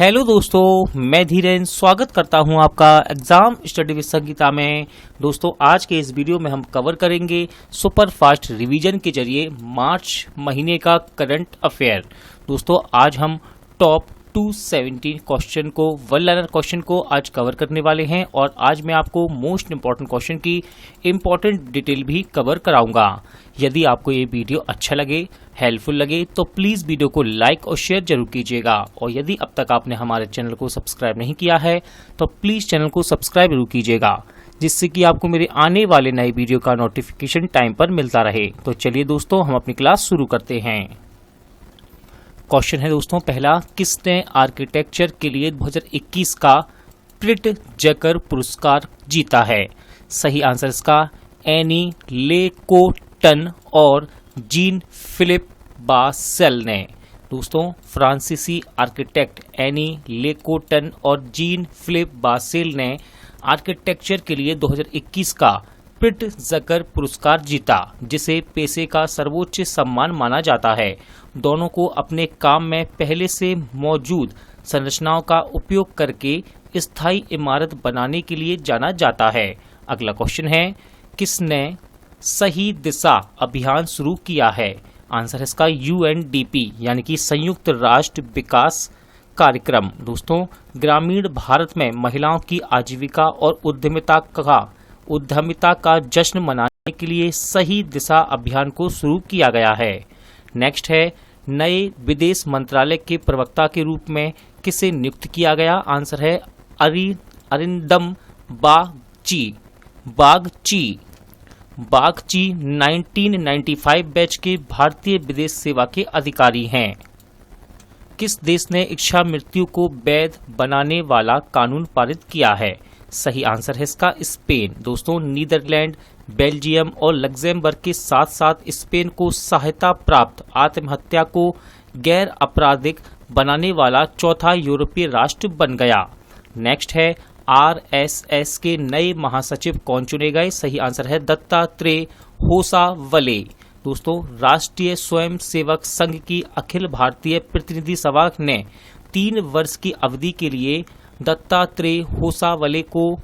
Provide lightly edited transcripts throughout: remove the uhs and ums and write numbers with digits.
Hello दोस्तों, मैं धीरेन स्वागत करता हूं आपका एग्जाम स्टडी विद संगीता में। दोस्तों, आज के इस वीडियो में हम कवर करेंगे सुपर फास्ट रिवीजन के जरिए मार्च महीने का करंट अफेयर। दोस्तों, आज हम टॉप 217 क्वेश्चन को, वन लाइनर क्वेश्चन को आज कवर करने वाले हैं और आज मैं आपको मोस्ट इंपॉर्टेंट क्वेश्चन की इंपॉर्टेंट डिटेल भी कवर कराऊंगा। यदि आपको ये वीडियो अच्छा लगे, हेल्पफुल लगे तो प्लीज वीडियो को लाइक और शेयर जरूर कीजिएगा। और यदि अब तक आपने हमारे चैनल को सब्सक्राइब नहीं किया है तो प्लीज चैनल को सब्सक्राइब जरूर कीजिएगा, जिससे कि आपको मेरे आने वाले नए वीडियो का नोटिफिकेशन टाइम पर मिलता रहे। तो चलिए दोस्तों, हम अपनी क्लास शुरू करते हैं। क्वेश्चन है दोस्तों पहला, किसने आर्किटेक्चर के लिए 2021 का प्रिट्जकर पुरस्कार जीता है? सही आंसर इसका एनी लेकोटन और जीन फिलिप बासेल ने। दोस्तों, फ्रांसीसी आर्किटेक्ट एनी लेकोटन और जीन फिलिप बासेल ने आर्किटेक्चर के लिए 2021 का प्रिट्जकर पुरस्कार जीता, जिसे पेशे का सर्वोच्च सम्मान माना जाता है। दोनों को अपने काम में पहले से मौजूद संरचनाओं का उपयोग करके स्थायी इमारत बनाने के लिए जाना जाता है। अगला क्वेश्चन है, किसने सही दिशा अभियान शुरू किया है? आंसर है इसका UNDP यानी कि संयुक्त राष्ट्र विकास कार्यक्रम। दोस्तों, ग्रामीण भारत में महिलाओं की आजीविका और उद्यमिता का जश्न मनाने के लिए सही दिशा अभियान को शुरू किया गया है। नेक्स्ट है, नए विदेश मंत्रालय के प्रवक्ता के रूप में किसे नियुक्त किया गया? आंसर है अरिंदम बागची 1995 बैच के भारतीय विदेश सेवा के अधिकारी हैं। किस देश ने इच्छा मृत्यु को वैध बनाने वाला कानून पारित किया है? सही आंसर है इसका स्पेन। दोस्तों, नीदरलैंड, बेल्जियम और लग्जमबर्ग के साथ साथ स्पेन को सहायता प्राप्त आत्महत्या को गैर आपराधिक बनाने वाला चौथा यूरोपीय राष्ट्र बन गया। नेक्स्ट है, RSS के नए महासचिव कौन चुने गए? सही आंसर है दत्तात्रेय होसावले। दोस्तों, राष्ट्रीय स्वयंसेवक संघ की अखिल भारतीय प्रतिनिधि सभा ने 3 वर्ष की अवधि के लिए दत्तात्रेय होसावले को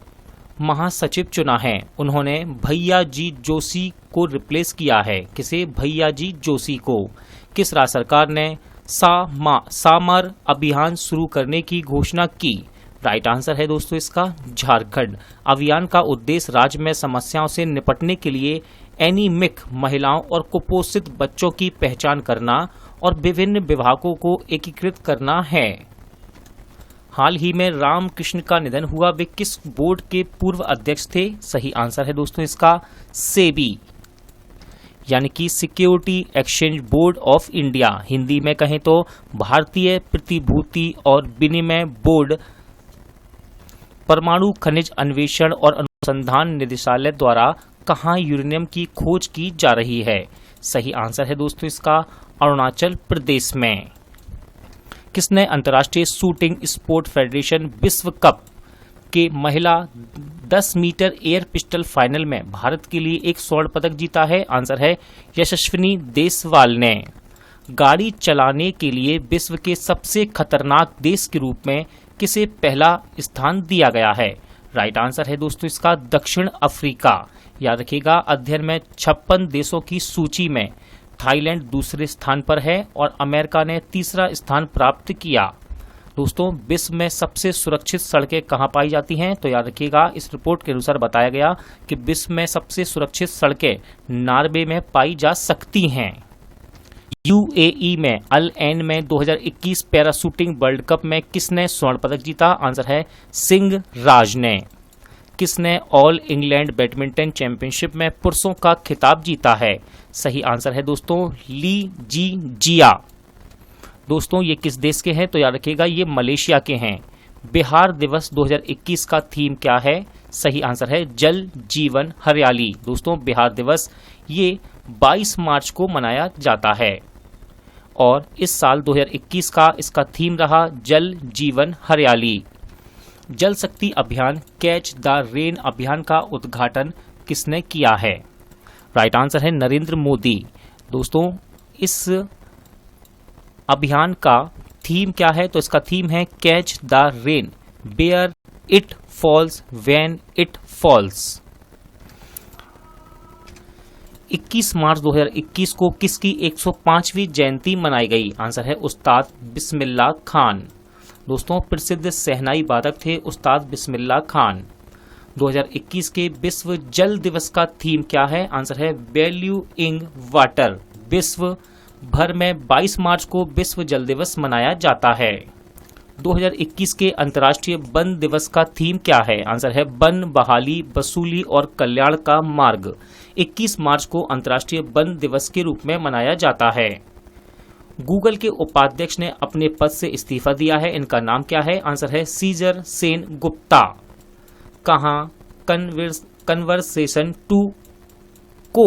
महासचिव चुना है। उन्होंने भैयाजी जोशी को रिप्लेस किया है। किसे? भैयाजी जोशी को। किस राज्य सरकार ने सामर अभियान शुरू करने की घोषणा की? राइट आंसर है दोस्तों इसका झारखंड। अभियान का उद्देश्य राज्य में समस्याओं से निपटने के लिए एनीमिक महिलाओं और कुपोषित बच्चों की पहचान करना और विभिन्न विभागों को एकीकृत करना है। हाल ही में रामकृष्ण का निधन हुआ, वे किस बोर्ड के पूर्व अध्यक्ष थे? सही आंसर है दोस्तों इसका सेबी यानी कि security exchange board of India. Hindi में कहें तो भारतीय प्रतिभूति और विनिमय बोर्ड। परमाणु खनिज अन्वेषण और अनुसंधान निदेशालय द्वारा कहाँ यूरेनियम की खोज की जा रही है? सही आंसर है दोस्तों इसका अरुणाचल प्रदेश में। किसने अंतर्राष्ट्रीय शूटिंग स्पोर्ट फेडरेशन विश्व कप के महिला 10 मीटर एयर पिस्टल फाइनल में भारत के लिए एक स्वर्ण पदक जीता है? आंसर है यशस्विनी देसवाल ने। गाड़ी चलाने के लिए विश्व के सबसे खतरनाक देश के रूप में किसे पहला स्थान दिया गया है? राइट आंसर है दोस्तों इसका दक्षिण अफ्रीका। याद रखिएगा, अध्ययन में 56 देशों की सूची में थाईलैंड दूसरे स्थान पर है और अमेरिका ने तीसरा स्थान प्राप्त किया। दोस्तों, विश्व में सबसे सुरक्षित सड़कें कहां पाई जाती हैं? तो याद रखिएगा, इस रिपोर्ट के अनुसार बताया गया कि विश्व में सबसे सुरक्षित सड़कें नॉर्वे में पाई जा सकती हैं। UAE में अल एन में 2021 पैराशूटिंग वर्ल्ड कप में किसने स्वर्ण पदक जीता? आंसर है सिंह राज ने। किसने ऑल इंग्लैंड बैडमिंटन चैंपियनशिप में पुरुषों का खिताब जीता है? सही आंसर है दोस्तों ली जी जिया। दोस्तों, ये किस देश के हैं? तो याद रखिएगा, ये मलेशिया के हैं। बिहार दिवस 2021 का थीम क्या है? सही आंसर है जल जीवन हरियाली। दोस्तों, बिहार दिवस ये 22 मार्च को मनाया जाता है और इस साल 2021 का इसका थीम रहा जल जीवन हरियाली। जल शक्ति अभियान कैच द रेन अभियान का उद्घाटन किसने किया है? राइट आंसर है नरेंद्र मोदी। दोस्तों, इस अभियान का थीम क्या है? तो इसका थीम है catch the rain, where it falls, when it falls. 21 मार्च 2021 को किसकी 105वीं जयंती मनाई गई? आंसर है उस्ताद बिस्मिल्लाह खान। दोस्तों, प्रसिद्ध शहनाई वादक थे उस्ताद बिस्मिल्लाह खान। 2021 के विश्व जल दिवस का थीम क्या है? आंसर है वैल्यूइंग वाटर। विश्व भर में 22 मार्च को विश्व जल दिवस मनाया जाता है। 2021 के अंतर्राष्ट्रीय वन दिवस का थीम क्या है? आंसर है वन बहाली, वसूली और कल्याण का मार्ग। 21 मार्च को अंतर्राष्ट्रीय वन दिवस के रूप में मनाया जाता है। गूगल के उपाध्यक्ष ने अपने पद से इस्तीफा दिया है, इनका नाम क्या है? आंसर है सीजर सेन गुप्ता। कहाँ कन्वर्सेशन टू को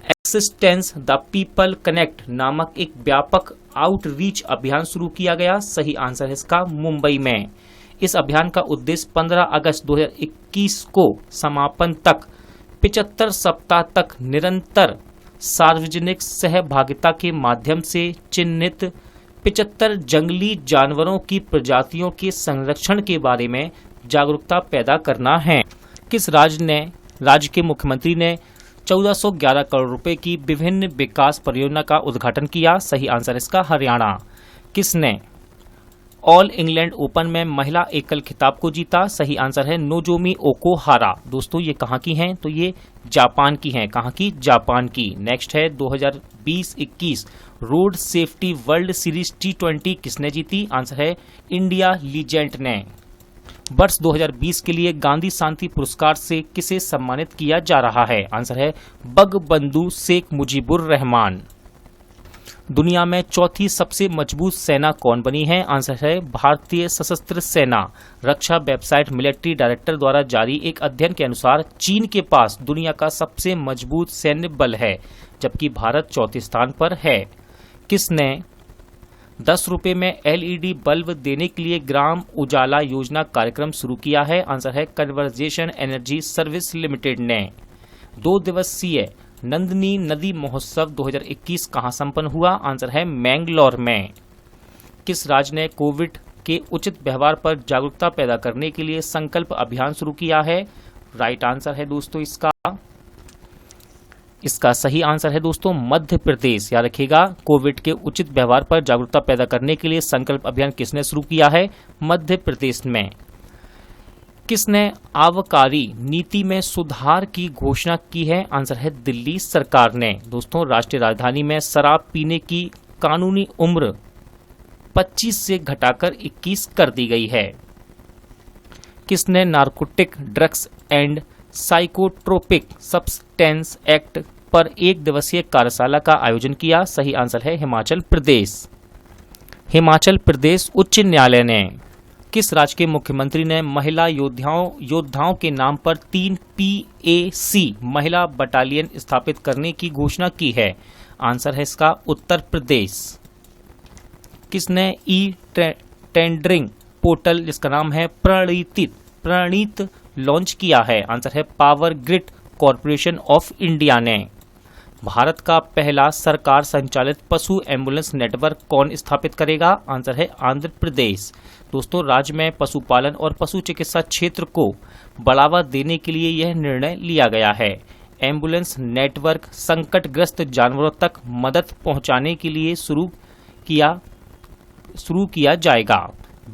एक्सिस्टेंस द पीपल कनेक्ट नामक एक व्यापक आउटरीच अभियान शुरू किया गया? सही आंसर है इसका मुंबई में। इस अभियान का उद्देश्य 15 अगस्त 2021 को समापन तक 75 सप्ताह तक निरंतर सार्वजनिक सहभागिता के माध्यम से चिन्हित 75 जंगली जानवरों की प्रजातियों के संरक्षण के बारे में जागरूकता पैदा करना है। किस राज्य के मुख्यमंत्री ने 1411 करोड़ रुपए की विभिन्न विकास परियोजना का उद्घाटन किया? सही आंसर इसका हरियाणा। किसने ऑल इंग्लैंड ओपन में महिला एकल खिताब को जीता? सही आंसर है नोजोमी ओकुहारा। दोस्तों, ये कहाँ की हैं? तो ये जापान की हैं। कहाँ की? जापान की। नेक्स्ट है 2020-21 road safety world series T20 किसने जीती? आंसर है इंडिया लीजेंड ने। वर्ष 2020 के लिए गांधी शांति पुरस्कार से किसे सम्मानित किया जा रहा है? आंसर है बंगबंधु शेख मुजीबुर रहमान। दुनिया में चौथी सबसे मजबूत सेना कौन बनी है? आंसर है भारतीय सशस्त्र सेना। रक्षा वेबसाइट मिलिट्री डायरेक्टर द्वारा जारी एक अध्ययन के अनुसार चीन के पास दुनिया का सबसे मजबूत सैन्य बल है, जबकि भारत चौथे स्थान पर है। किसने 10 रुपए में LED बल्ब देने के लिए ग्राम उजाला योजना कार्यक्रम शुरू किया है? आंसर है कन्वर्जेशन एनर्जी सर्विस लिमिटेड ने। 2 दिवसीय नंदनी नदी महोत्सव 2021 कहां संपन्न हुआ? आंसर है मैंगलोर में। किस राज्य ने कोविड के उचित व्यवहार पर जागरूकता पैदा करने के लिए संकल्प अभियान शुरू किया है? राइट आंसर है दोस्तों इसका सही आंसर है दोस्तों मध्य प्रदेश। याद रखिएगा, कोविड के उचित व्यवहार पर जागरूकता पैदा करने के लिए संकल्प अभियान किसने शुरू किया है? मध्य प्रदेश में। किसने आबकारी नीति में सुधार की घोषणा की है? आंसर है दिल्ली सरकार ने। दोस्तों, राष्ट्रीय राजधानी में शराब पीने की कानूनी उम्र 25 से घटाकर 21 कर दी गई है। किसने narcotic drugs and psychotropic substance act पर 1 दिवसीय कार्यशाला का आयोजन किया? सही आंसर है हिमाचल प्रदेश। हिमाचल प्रदेश उच्च न्यायालय ने किस राज्य के मुख्यमंत्री ने महिला योद्धाओं के नाम पर 3 PAC महिला बटालियन स्थापित करने की घोषणा की है? आंसर है इसका उत्तर प्रदेश। किसने टेंडरिंग पोर्टल जिसका नाम है प्रणीत लॉन्च किया है? आंसर है power grid corporation of India ने। भारत का पहला सरकार संचालित पशु एम्बुलेंस नेटवर्क कौन स्थापित करेगा? आंसर है आंध्र प्रदेश। दोस्तों, राज्य में पशुपालन और पशु चिकित्सा क्षेत्र को बढ़ावा देने के लिए यह निर्णय लिया गया है। एम्बुलेंस नेटवर्क संकटग्रस्त जानवरों तक मदद पहुंचाने के लिए शुरू किया जाएगा।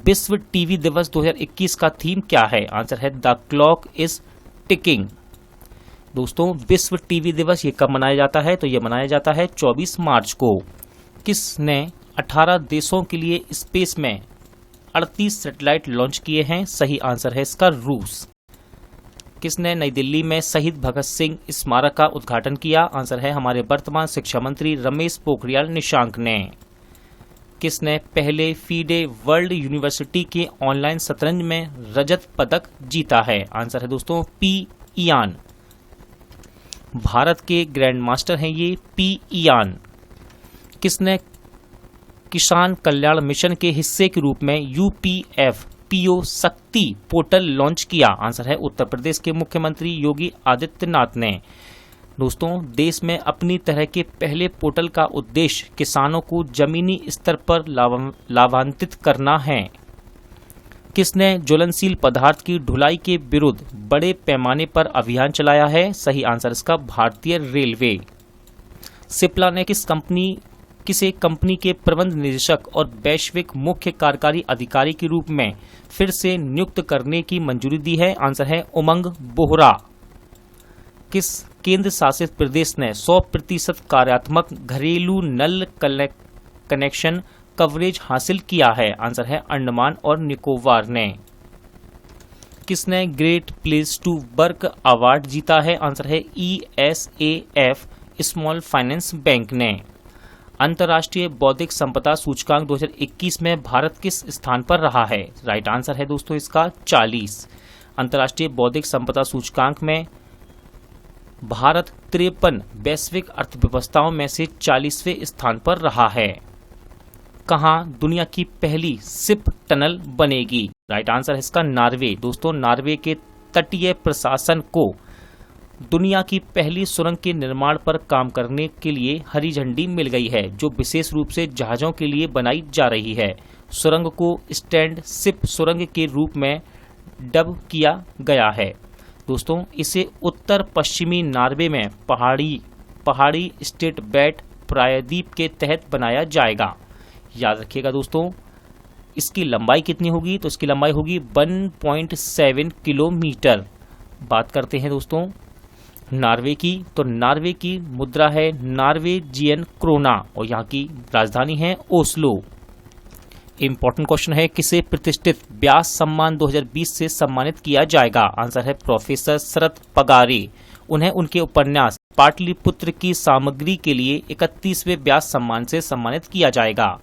विश्व टीवी दिवस 2021 का थीम क्या है? आंसर है द क्लॉक इज टिकिंग। दोस्तों, विश्व टीवी दिवस ये कब मनाया जाता है? तो ये मनाया जाता है 24 मार्च को। किसने 18 देशों के लिए स्पेस में 38 सैटेलाइट लॉन्च किए हैं? सही आंसर है इसका रूस। किसने नई दिल्ली में शहीद भगत सिंह स्मारक का उद्घाटन किया? आंसर है हमारे वर्तमान शिक्षा मंत्री रमेश पोखरियाल निशंक ने। किसने पहले फीडे वर्ल्ड यूनिवर्सिटी के ऑनलाइन शतरंज में रजत पदक जीता है? आंसर है दोस्तों पी इयान। भारत के ग्रैंड मास्टर हैं ये पी इयान। किसने किसान कल्याण मिशन के हिस्से के रूप में UPFPO शक्ति पोर्टल लॉन्च किया? आंसर है उत्तर प्रदेश के मुख्यमंत्री योगी आदित्यनाथ ने। दोस्तों, देश में अपनी तरह के पहले पोर्टल का उद्देश्य किसानों को जमीनी स्तर पर लाभान्वित करना है। किसने ज्वलनशील पदार्थ की ढुलाई के विरुद्ध बड़े पैमाने पर अभियान चलाया है? सही आंसर इसका भारतीय रेलवे। सिप्ला ने किसे कंपनी के प्रबंध निदेशक और वैश्विक मुख्य कार्यकारी अधिकारी के रूप में फिर से नियुक्त करने की मंजूरी दी है? आंसर है उमंग बोहरा। किस केंद्र शासित प्रदेश ने 100% कार्यात्मक घरेलू नल कनेक्शन कवरेज हासिल किया है? आंसर है अंडमान और निकोबार ने। किसने great place to work award जीता है? आंसर है ESAF स्मॉल फाइनेंस बैंक ने। अंतर्राष्ट्रीय बौद्धिक संपदा सूचकांक 2021 में भारत किस स्थान पर रहा है? राइट आंसर है दोस्तों इसका 40। अंतर्राष्ट्रीय बौद्धिक संपदा सूचकांक में भारत 53 वैश्विक अर्थव्यवस्थाओं में से 40वें स्थान पर रहा है। कहाँ दुनिया की पहली शिप टनल बनेगी? राइट आंसर है इसका नॉर्वे। दोस्तों, नॉर्वे के तटीय प्रशासन को दुनिया की पहली सुरंग के निर्माण पर काम करने के लिए हरी झंडी मिल गई है, जो विशेष रूप से जहाजों के लिए बनाई जा रही है। सुरंग को स्टैंड शिप सुरंग के रूप में डब किया गया है। दोस्तों, इसे उत्तर पश्चिमी नॉर्वे में पहाड़ी स्टेट बैट प्रायद्वीप के तहत बनाया जाएगा। याद रखिएगा दोस्तों, इसकी लंबाई कितनी होगी? तो इसकी लंबाई होगी 1.7 किलोमीटर। बात करते हैं दोस्तों नॉर्वे की, तो नॉर्वे की मुद्रा है नॉर्वेजियन क्रोना और यहाँ की राजधानी है ओस्लो। इंपॉर्टेंट क्वेश्चन है, किसे प्रतिष्ठित व्यास सम्मान 2020 से सम्मानित किया जाएगा? आंसर है प्रोफेसर शरद पगारे। उन्हें उनके उपन्यास पाटलिपुत्र की सामग्री के लिए 31वें व्यास सम्मान से सम्मानित किया जाएगा।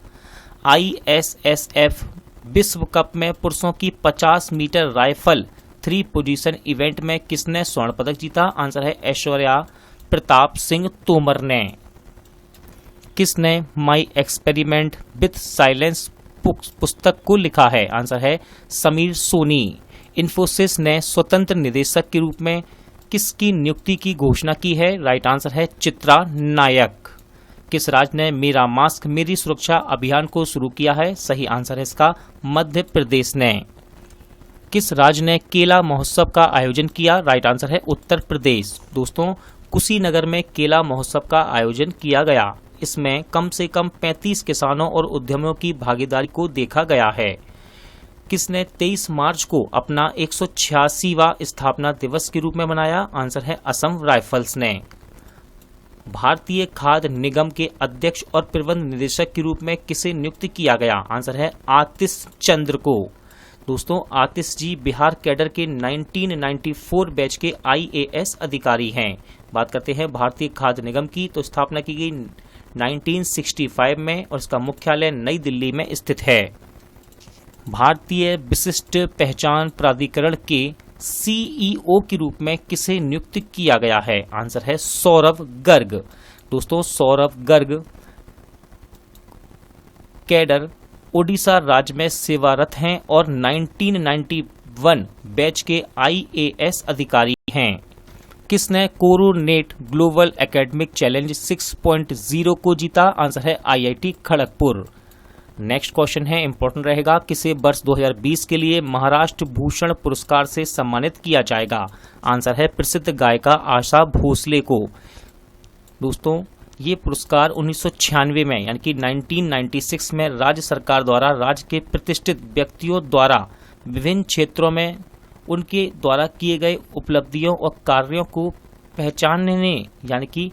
ISSF विश्व कप में पुरुषों की 50 मीटर राइफल 3 पोजीशन इवेंट में किसने स्वर्ण पदक जीता? आंसर है ऐश्वर्या प्रताप सिंह तोमर ने। किसने माई एक्सपेरिमेंट विथ साइलेंस पुस्तक को लिखा है? आंसर है समीर सोनी। इन्फोसिस ने स्वतंत्र निदेशक के रूप में किसकी नियुक्ति की घोषणा की है? राइट आंसर है चित्रा नायक। किस राज्य ने मेरा मास्क मेरी सुरक्षा अभियान को शुरू किया है? सही आंसर है इसका मध्य प्रदेश ने। किस राज्य ने केला महोत्सव का आयोजन किया? राइट आंसर है उत्तर प्रदेश। दोस्तों, कुशीनगर में केला महोत्सव का आयोजन किया गया। इसमें कम से कम 35 किसानों और उद्यमियों की भागीदारी को देखा गया है। किसने 23 मार्च को अपना 186वां स्थापना दिवस के रूप में मनाया? आंसर है असम राइफल्स ने। भारतीय खाद्य निगम के अध्यक्ष और प्रबंध निदेशक के रूप में किसे नियुक्त किया गया? आंसर है आतिश चंद्र को। दोस्तों, आतिश जी बिहार कैडर के 1994 बैच के IAS अधिकारी हैं। बात करते हैं भारतीय खाद्य निगम की, तो स्थापना की गई 1965 में और इसका मुख्यालय नई दिल्ली में स्थित है। भारतीय विशिष्ट पहचान प्राधिकरण के CEO के रूप में किसे नियुक्त किया गया है? आंसर है सौरभ गर्ग। दोस्तों, सौरभ गर्ग कैडर ओडिशा राज्य में सेवारत हैं और 1991 बैच के IAS अधिकारी हैं। किसने कोरोनेट ग्लोबल एकेडमिक चैलेंज 6.0 को जीता? आंसर है IIT खड़गपुर। नेक्स्ट क्वेश्चन है, इंपॉर्टेंट रहेगा, किसे वर्ष 2020 के लिए महाराष्ट्र भूषण पुरस्कार से सम्मानित किया जाएगा? आंसर है प्रसिद्ध गायिका आशा भोसले को। दोस्तों, ये पुरस्कार 1996 में यानी कि 1996 में राज्य सरकार द्वारा राज्य के प्रतिष्ठित व्यक्तियों द्वारा विभिन्न क्षेत्रों में उनके द्वारा किए गए उपलब्धियों और कार्यों को पहचानने यानी कि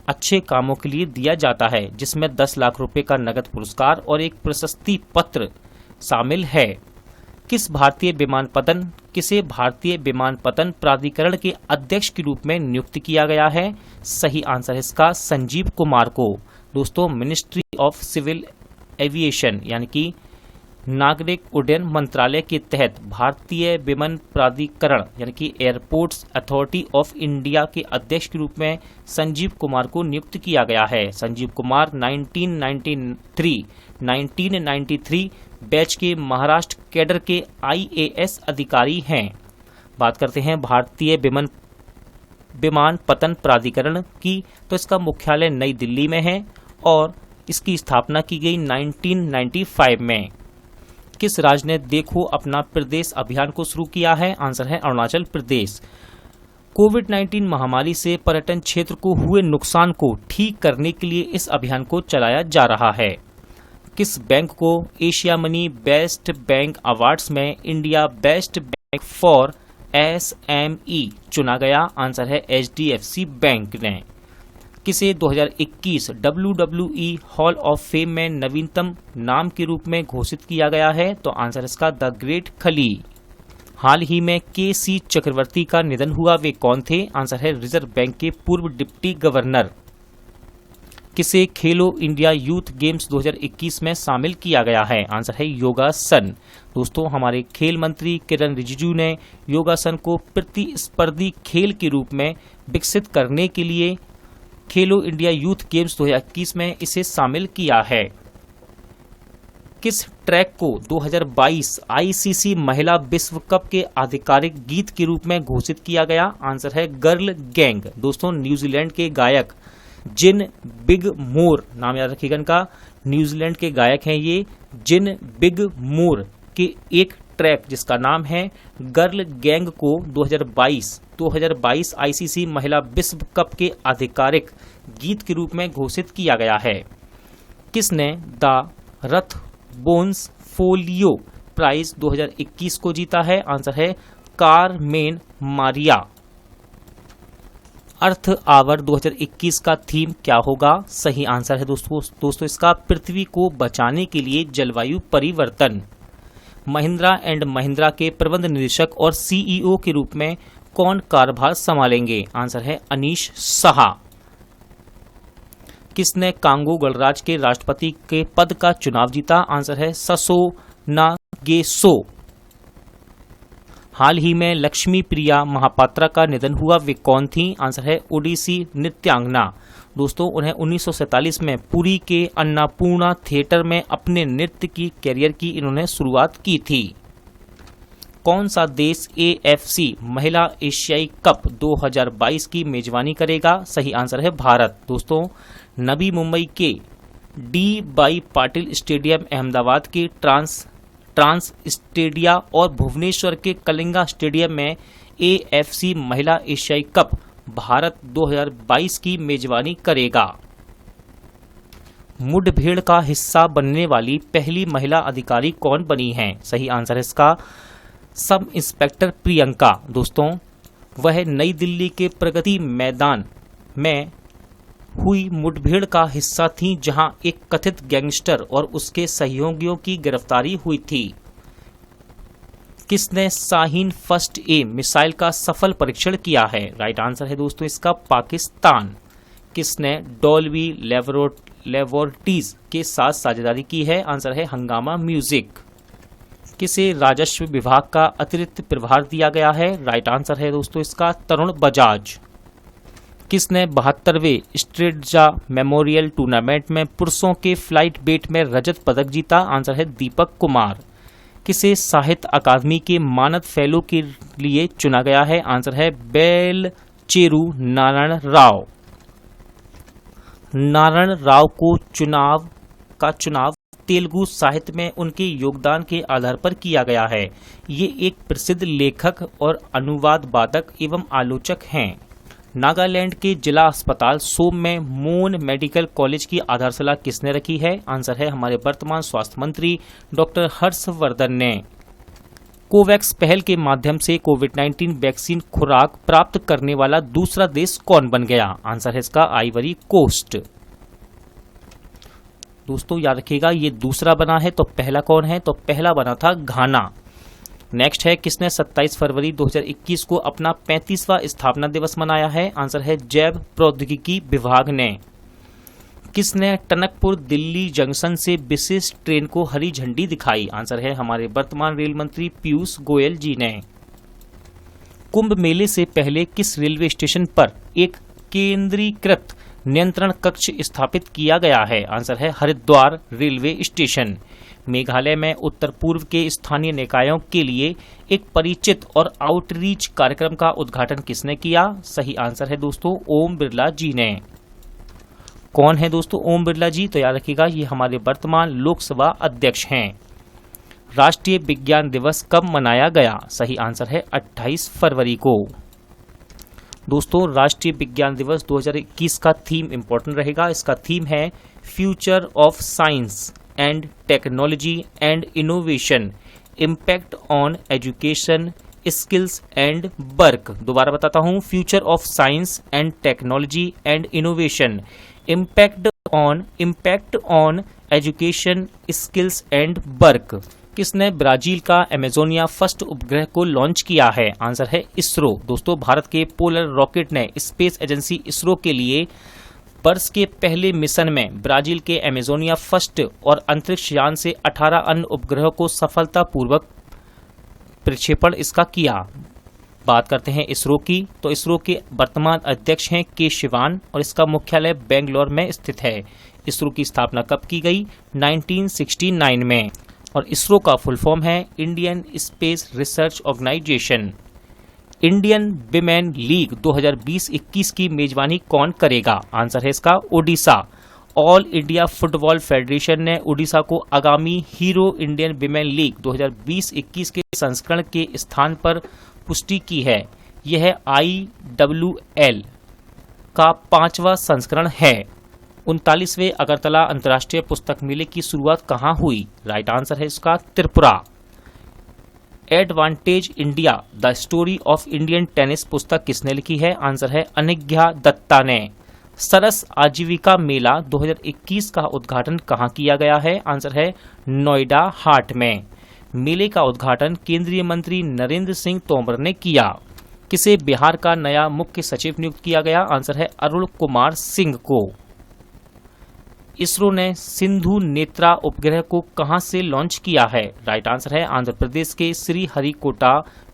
अच्छे कामों के लिए दिया जाता है, जिसमें 10 लाख रुपए का नगद पुरस्कार और एक प्रशस्ति पत्र शामिल है। किसे भारतीय विमानपत्तन प्राधिकरण के अध्यक्ष के रूप में नियुक्त किया गया है? सही आंसर है इसका संजीव कुमार को। दोस्तों, मिनिस्ट्री ऑफ सिविल एविएशन यानी कि नागरिक उड्डयन मंत्रालय के तहत भारतीय विमान प्राधिकरण यानी कि एयरपोर्ट्स अथॉरिटी ऑफ इंडिया के अध्यक्ष के रूप में संजीव कुमार को नियुक्त किया गया है। संजीव कुमार 1993 बैच के महाराष्ट्र कैडर के IAS अधिकारी हैं। बात करते हैं भारतीय विमान विमानपत्तन प्राधिकरण की, तो इसका मुख्यालय नई दिल्ली में है और इसकी स्थापना की गई 1995 में। किस राज्य ने देखो अपना प्रदेश अभियान को शुरू किया है? आंसर है अरुणाचल प्रदेश। कोविड-19 महामारी से पर्यटन क्षेत्र को हुए नुकसान को ठीक करने के लिए इस अभियान को चलाया जा रहा है। किस बैंक को Asia money best bank awards में India best bank for SME चुना गया? आंसर है HDFC बैंक ने। किसे 2021 WWE हॉल ऑफ फेम में नवीनतम नाम के रूप में घोषित किया गया है? तो आंसर इसका द ग्रेट खली। हाल ही में KC चक्रवर्ती का निधन हुआ, वे कौन थे? आंसर है रिजर्व बैंक के पूर्व डिप्टी गवर्नर। किसे खेलो इंडिया यूथ गेम्स 2021 में शामिल किया गया है? आंसर है योगासन। दोस्तों, हमारे खेल मंत्री किरण रिजिजू ने योगासन को प्रतिस्पर्धी खेल के रूप में विकसित करने के लिए खेलो इंडिया यूथ गेम्स 2021 में इसे शामिल किया है। किस ट्रैक को 2022 ICC महिला विश्व कप के आधिकारिक गीत के रूप में घोषित किया गया? आंसर है गर्ल गैंग। दोस्तों, न्यूजीलैंड के गायक जिन बिग मोर, नाम याद रखिएगा इनका, न्यूजीलैंड के गायक हैं ये जिन बिग मोर के एक ट्रैक जिसका नाम है गर्ल गैंग को 2022 ICC महिला विश्व कप के आधिकारिक गीत के रूप में घोषित किया गया है। किसने the Rath bones folio prize 2021 को जीता है? आंसर है कारमेन मारिया। अर्थ आवर 2021 का थीम क्या होगा? सही आंसर है दोस्तों इसका पृथ्वी को बचाने के लिए जलवायु परिवर्तन। महिंद्रा एंड महिंद्रा के प्रबंध निदेशक और CEO के रूप में कौन कार्यभार संभालेंगे? आंसर है अनीश साहा। किसने कांगो गणराज्य के राष्ट्रपति के पद का चुनाव जीता? आंसर है ससो नागेसो। हाल ही में लक्ष्मी प्रिया महापात्रा का निधन हुआ, वे कौन थी? आंसर है ओडिसी नृत्यांगना। दोस्तों, उन्हें 1947 में पुरी के अन्नपूर्णा थिएटर में अपने नृत्य की कैरियर की इन्होंने शुरुआत की थी। कौन सा देश AFC महिला एशियाई कप 2022 की मेजबानी करेगा? सही आंसर है भारत। दोस्तों, नवी मुंबई के D. पाटिल स्टेडियम, अहमदाबाद के ट्रांस स्टेडिया और भुवनेश्वर के कलिंगा स्टेडियम में AFC महिला एशियाई कप भारत 2022 की मेजबानी करेगा। मुठभेड़ का हिस्सा बनने वाली पहली महिला अधिकारी कौन बनी है? सही आंसर है इसका सब इंस्पेक्टर प्रियंका। दोस्तों, वह नई दिल्ली के प्रगति मैदान में हुई मुठभेड़ का हिस्सा थी, जहां एक कथित गैंगस्टर और उसके सहयोगियों की गिरफ्तारी हुई थी। किसने शाहीन फर्स्ट ए मिसाइल का सफल परीक्षण किया है? राइट आंसर है दोस्तों इसका पाकिस्तान। किसने डॉल्बी लेबोरेटरीज के साथ साझेदारी की है? आंसर है हंगामा म्यूजिक। किसे राजस्व विभाग का अतिरिक्त प्रभार दिया गया है? राइट आंसर है दोस्तों इसका तरुण बजाज। किसने 72वें स्ट्रेटजा मेमोरियल टूर्नामेंट में पुरुषों के फ्लाइट वेट में रजत पदक जीता? आंसर है दीपक कुमार। किसे साहित्य अकादमी के मानद फेलो के लिए चुना गया है? आंसर है बेलचेरू नारायण राव। नारायण राव को चुनाव तेलुगु साहित्य में उनके योगदान के आधार पर किया गया है। ये एक प्रसिद्ध लेखक और अनुवाद वादक एवं आलोचक हैं। नागालैंड के जिला अस्पताल सोम में मोन मेडिकल कॉलेज की आधारशिला किसने रखी है? आंसर है हमारे वर्तमान स्वास्थ्य मंत्री डॉक्टर हर्षवर्धन ने। कोवैक्स पहल के माध्यम से कोविड-19 वैक्सीन खुराक प्राप्त करने वाला दूसरा देश कौन बन गया? आंसर है इसका आइवरी कोस्ट। दोस्तों याद रखिएगा, ये दूसरा बना है तो पहला कौन है? तो पहला बना था घाना। नेक्स्ट है किसने 27 फरवरी 2021 को अपना 35वां स्थापना दिवस मनाया है? आंसर है जैव प्रौद्योगिकी विभाग ने। किसने टनकपुर दिल्ली जंक्शन से विशेष ट्रेन को हरी झंडी दिखाई? आंसर है हमारे वर्तमान रेल मंत्री पीयूष गोयल जी ने। कुंभ मेले से पहले किस रेलवे स्टेशन पर एक केंद्रीकृत नियंत्रण कक्ष स्थापित किया गया है? आंसर है हरिद्वार रेलवे स्टेशन। मेघालय में उत्तर पूर्व के स्थानीय निकायों के लिए एक परिचित और आउटरीच कार्यक्रम का उद्घाटन किसने किया? सही आंसर है दोस्तों ओम बिरला जी ने। कौन है दोस्तों ओम बिरला जी? तो याद रखिएगा ये हमारे वर्तमान लोकसभा अध्यक्ष हैं। राष्ट्रीय विज्ञान दिवस कब मनाया गया? सही आंसर है 28 फरवरी को। दोस्तों राष्ट्रीय विज्ञान दिवस 2021 का थीम इंपॉर्टेंट रहेगा। इसका थीम है future of science and technology and innovation, impact on education, skills and work. दोबारा बताता हूं, future of science and technology and innovation, impact on education, skills and work. किसने ब्राजील का अमेजोनिया फर्स्ट उपग्रह को लॉन्च किया है? आंसर है इसरो। दोस्तों भारत के पोलर रॉकेट ने स्पेस एजेंसी इसरो के लिए वर्ष के पहले मिशन में ब्राजील के अमेजोनिया फर्स्ट और अंतरिक्ष यान से 18 अन्य उपग्रहों को सफलतापूर्वक प्रक्षेपण इसका किया। बात करते हैं इसरो की, तो इसरो के वर्तमान अध्यक्ष हैं के शिवान और इसका मुख्यालय बेंगलोर में स्थित है। इसरो की स्थापना कब की गई? 1969 में। और इसरो का फुल फॉर्म है Indian Space Research Organisation. Indian women league 2020-21 की मेजबानी कौन करेगा? आंसर है इसका Odisha. All India football federation ने ओडिशा को आगामी हीरो इंडियन विमेन लीग 2020-21 के संस्करण के स्थान पर पुष्टि की है। यह IWL का 5वां संस्करण है। 39वें अगरतला अंतर्राष्ट्रीय पुस्तक मेले की शुरुआत कहाँ हुई? राइट आंसर है इसका Tripura. Advantage India the story of Indian tennis पुस्तक किसने लिखी है? आंसर है अनघा दत्ता ने। सरस आजीविका मेला 2021 का उद्घाटन कहाँ किया गया है? आंसर है नोएडा हाट में। मेले का उद्घाटन केंद्रीय मंत्री नरेंद्र सिंह तोमर ने किया। किसे बिहार का नया मुख्य सचिव नियुक्त किया गया? आंसर है अरुण कुमार सिंह को। इसरो ने सिंधु नेत्रा उपग्रह को कहां से लॉन्च किया है? राइट आंसर है आंध्र प्रदेश के श्रीहरिकोटा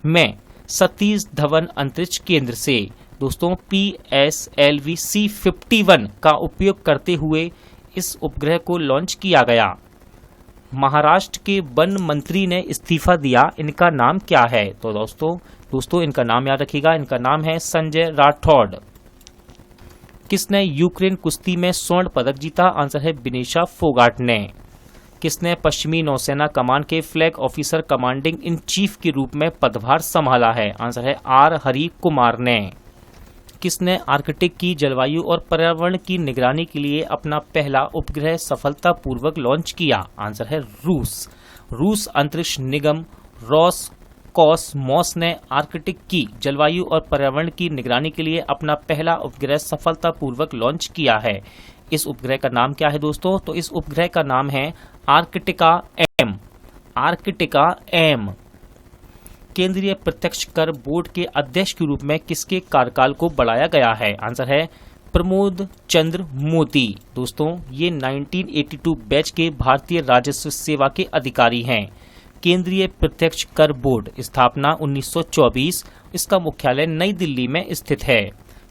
में सतीश धवन अंतरिक्ष केंद्र से। दोस्तों PSLV C-51 का उपयोग करते हुए इस उपग्रह को लॉन्च किया गया। महाराष्ट्र के वन मंत्री ने इस्तीफा दिया, इनका नाम क्या है? तो दोस्तों इनका नाम याद रखिएगा, इनका नाम है संजय राठौड़। किसने यूक्रेन कुश्ती में स्वर्ण पदक जीता? आंसर है विनेशा फोगाट ने। किसने पश्चिमी नौसेना कमान के flag officer commanding in chief के रूप में पदभार संभाला है? आंसर है R हरि कुमार ने। किसने आर्कटिक की जलवायु और पर्यावरण की निगरानी के लिए अपना पहला उपग्रह सफलतापूर्वक लॉन्च किया? आंसर है रूस अंतरिक्ष निगम रोसकॉसमोस ने आर्कटिक की जलवायु और पर्यावरण की निगरानी के लिए अपना पहला उपग्रह सफलतापूर्वक लॉन्च किया है। इस उपग्रह का नाम क्या है दोस्तों? तो इस उपग्रह का नाम है आर्कटिका एम। केंद्रीय प्रत्यक्ष कर बोर्ड के अध्यक्ष के रूप में किसके कार्यकाल को बढ़ाया गया है? आंसर है प्रमोद चंद्र मोदी। दोस्तों ये 1982 बैच के भारतीय राजस्व सेवा के अधिकारी हैं। केंद्रीय प्रत्यक्ष कर बोर्ड स्थापना 1924, इसका मुख्यालय नई दिल्ली में स्थित है।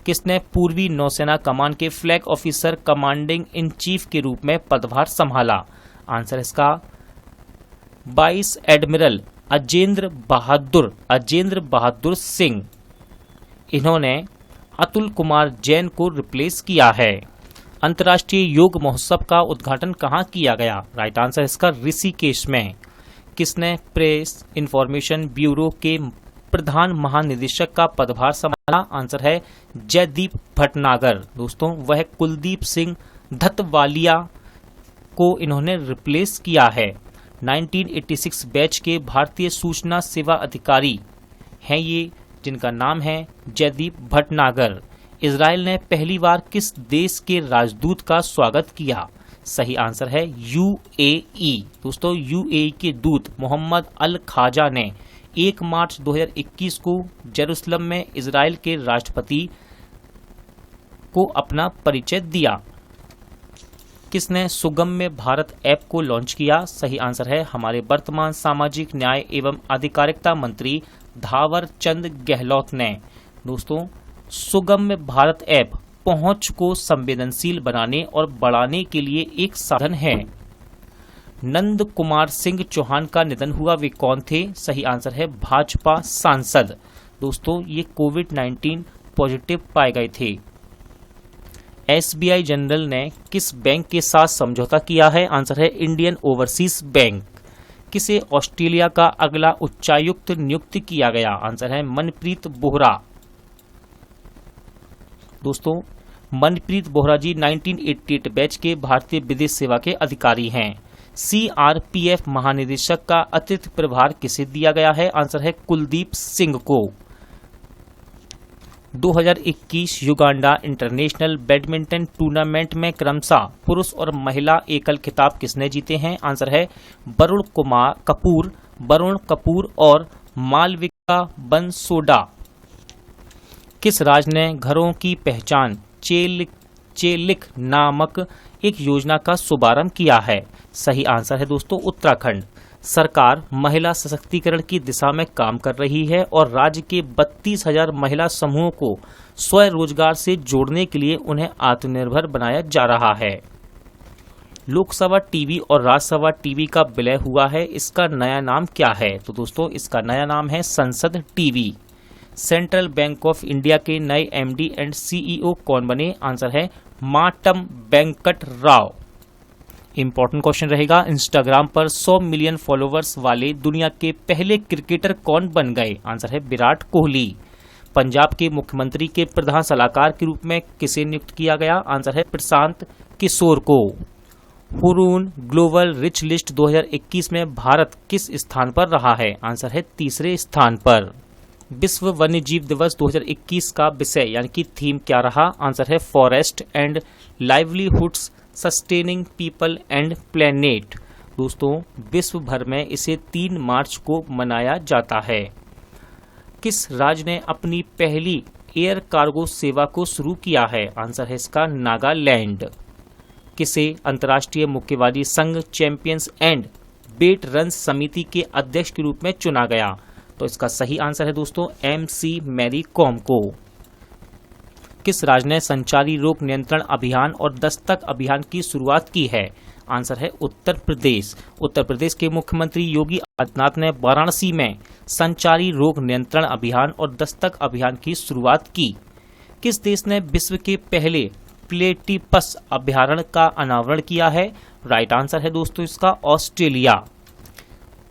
किसने पूर्वी नौसेना कमान के flag officer commanding in chief के रूप में पदभार संभाला? आंसर इसका वाइस एडमिरल अजेंद्र बहादुर सिंह। इन्होंने अतुल कुमार जैन को रिप्लेस किया है। अंतर्राष्ट्रीय योग महोत्सव का उद्घाटन कहाँ किया गया? राइट आंसर इसका ऋषिकेश में। किसने प्रेस इंफॉर्मेशन ब्यूरो के प्रधान महानिदेशक का पदभार संभाला? आंसर है जयदीप भटनागर। दोस्तों वह कुलदीप सिंह धतवालिया को इन्होंने रिप्लेस किया है। 1986 बैच के भारतीय सूचना सेवा अधिकारी हैं ये, जिनका नाम है जयदीप भटनागर। इजराइल ने पहली बार किस देश के राजदूत का स्वागत किया? सही आंसर है UAE। दोस्तों UAE के दूत मोहम्मद अल खाजा ने 1 मार्च 2021 को जेरूसलम में इजराइल के राष्ट्रपति को अपना परिचय दिया। किसने सुगम्य भारत ऐप को लॉन्च किया? सही आंसर है हमारे वर्तमान सामाजिक न्याय एवं आधिकारिकता मंत्री धावर चंद गहलोत ने। दोस्तों सुगम्य भारत ऐप पहुंच को संवेदनशील बनाने और बढ़ाने के लिए एक साधन है। नंद कुमार सिंह चौहान का निधन हुआ, वे कौन थे? सही आंसर है भाजपा सांसद। दोस्तों ये कोविड-19 पॉजिटिव पाए गए थे। एसबीआई जनरल ने किस बैंक के साथ समझौता किया है? आंसर है इंडियन ओवरसीज बैंक। किसे ऑस्ट्रेलिया का अगला उच्चायुक्त नियुक्त किया गया? आंसर है मनप्रीत बोहरा। दोस्तों मनप्रीत बोहरा जी 1988 बैच के भारतीय विदेश सेवा के अधिकारी हैं। सीआरपीएफ महानिदेशक का अतिरिक्त प्रभार किसे दिया गया है? आंसर है कुलदीप सिंह को। 2021 युगांडा इंटरनेशनल बैडमिंटन टूर्नामेंट में क्रमशः पुरुष और महिला एकल खिताब किसने जीते हैं? आंसर है वरुण कपूर और मालविका बंसोडा। किस राज्य ने घरों की पहचान चेलिक नामक एक योजना का शुभारंभ किया है? सही आंसर है दोस्तों उत्तराखंड। सरकार महिला सशक्तिकरण की दिशा में काम कर रही है और राज्य के 32,000 महिला समूहों को स्वरोजगार से जोड़ने के लिए उन्हें आत्मनिर्भर बनाया जा रहा है। लोकसभा टीवी और राज्यसभा टीवी का विलय हुआ है, इसका नया नाम क्या है? तो दोस्तों इसका नया नाम है संसद TV. Central bank of India के नए एमडी एंड सीईओ कौन बने? आंसर है माटम वेंकट राव। इंपॉर्टेंट क्वेश्चन रहेगा, इंस्टाग्राम पर 100 मिलियन फॉलोअर्स वाले दुनिया के पहले क्रिकेटर कौन बन गए? आंसर है विराट कोहली। पंजाब के मुख्यमंत्री के प्रधान सलाहकार के रूप में किसे नियुक्त किया गया? आंसर है प्रशांत किशोर को। हुरून ग्लोबल रिच लिस्ट 2021 में भारत किस स्थान पर रहा है? आंसर है तीसरे स्थान पर। विश्व वन्यजीव दिवस 2021 का विषय यानी कि थीम क्या रहा? आंसर है forest and livelihoods sustaining people and planet. दोस्तों विश्व भर में इसे 3 मार्च को मनाया जाता है। किस राज्य ने अपनी पहली एयर कार्गो सेवा को शुरू किया है? आंसर है इसका नागालैंड। किसे अंतर्राष्ट्रीय मुक्केबाजी संघ चैंपियंस एंड वेट रन समिति के अध्यक्ष के रूप में चुना गया? तो इसका सही आंसर है दोस्तों MC मैरी कॉम को। किस राज्य ने संचारी रोग नियंत्रण अभियान और दस्तक अभियान की शुरुआत की है? आंसर है उत्तर प्रदेश। उत्तर प्रदेश के मुख्यमंत्री योगी आदित्यनाथ ने वाराणसी में संचारी रोग नियंत्रण अभियान और दस्तक अभियान की शुरुआत की। किस देश ने विश्व के पहले प्लेटिपस अभयारण्य का अनावरण किया है? राइट आंसर है दोस्तों इसका ऑस्ट्रेलिया।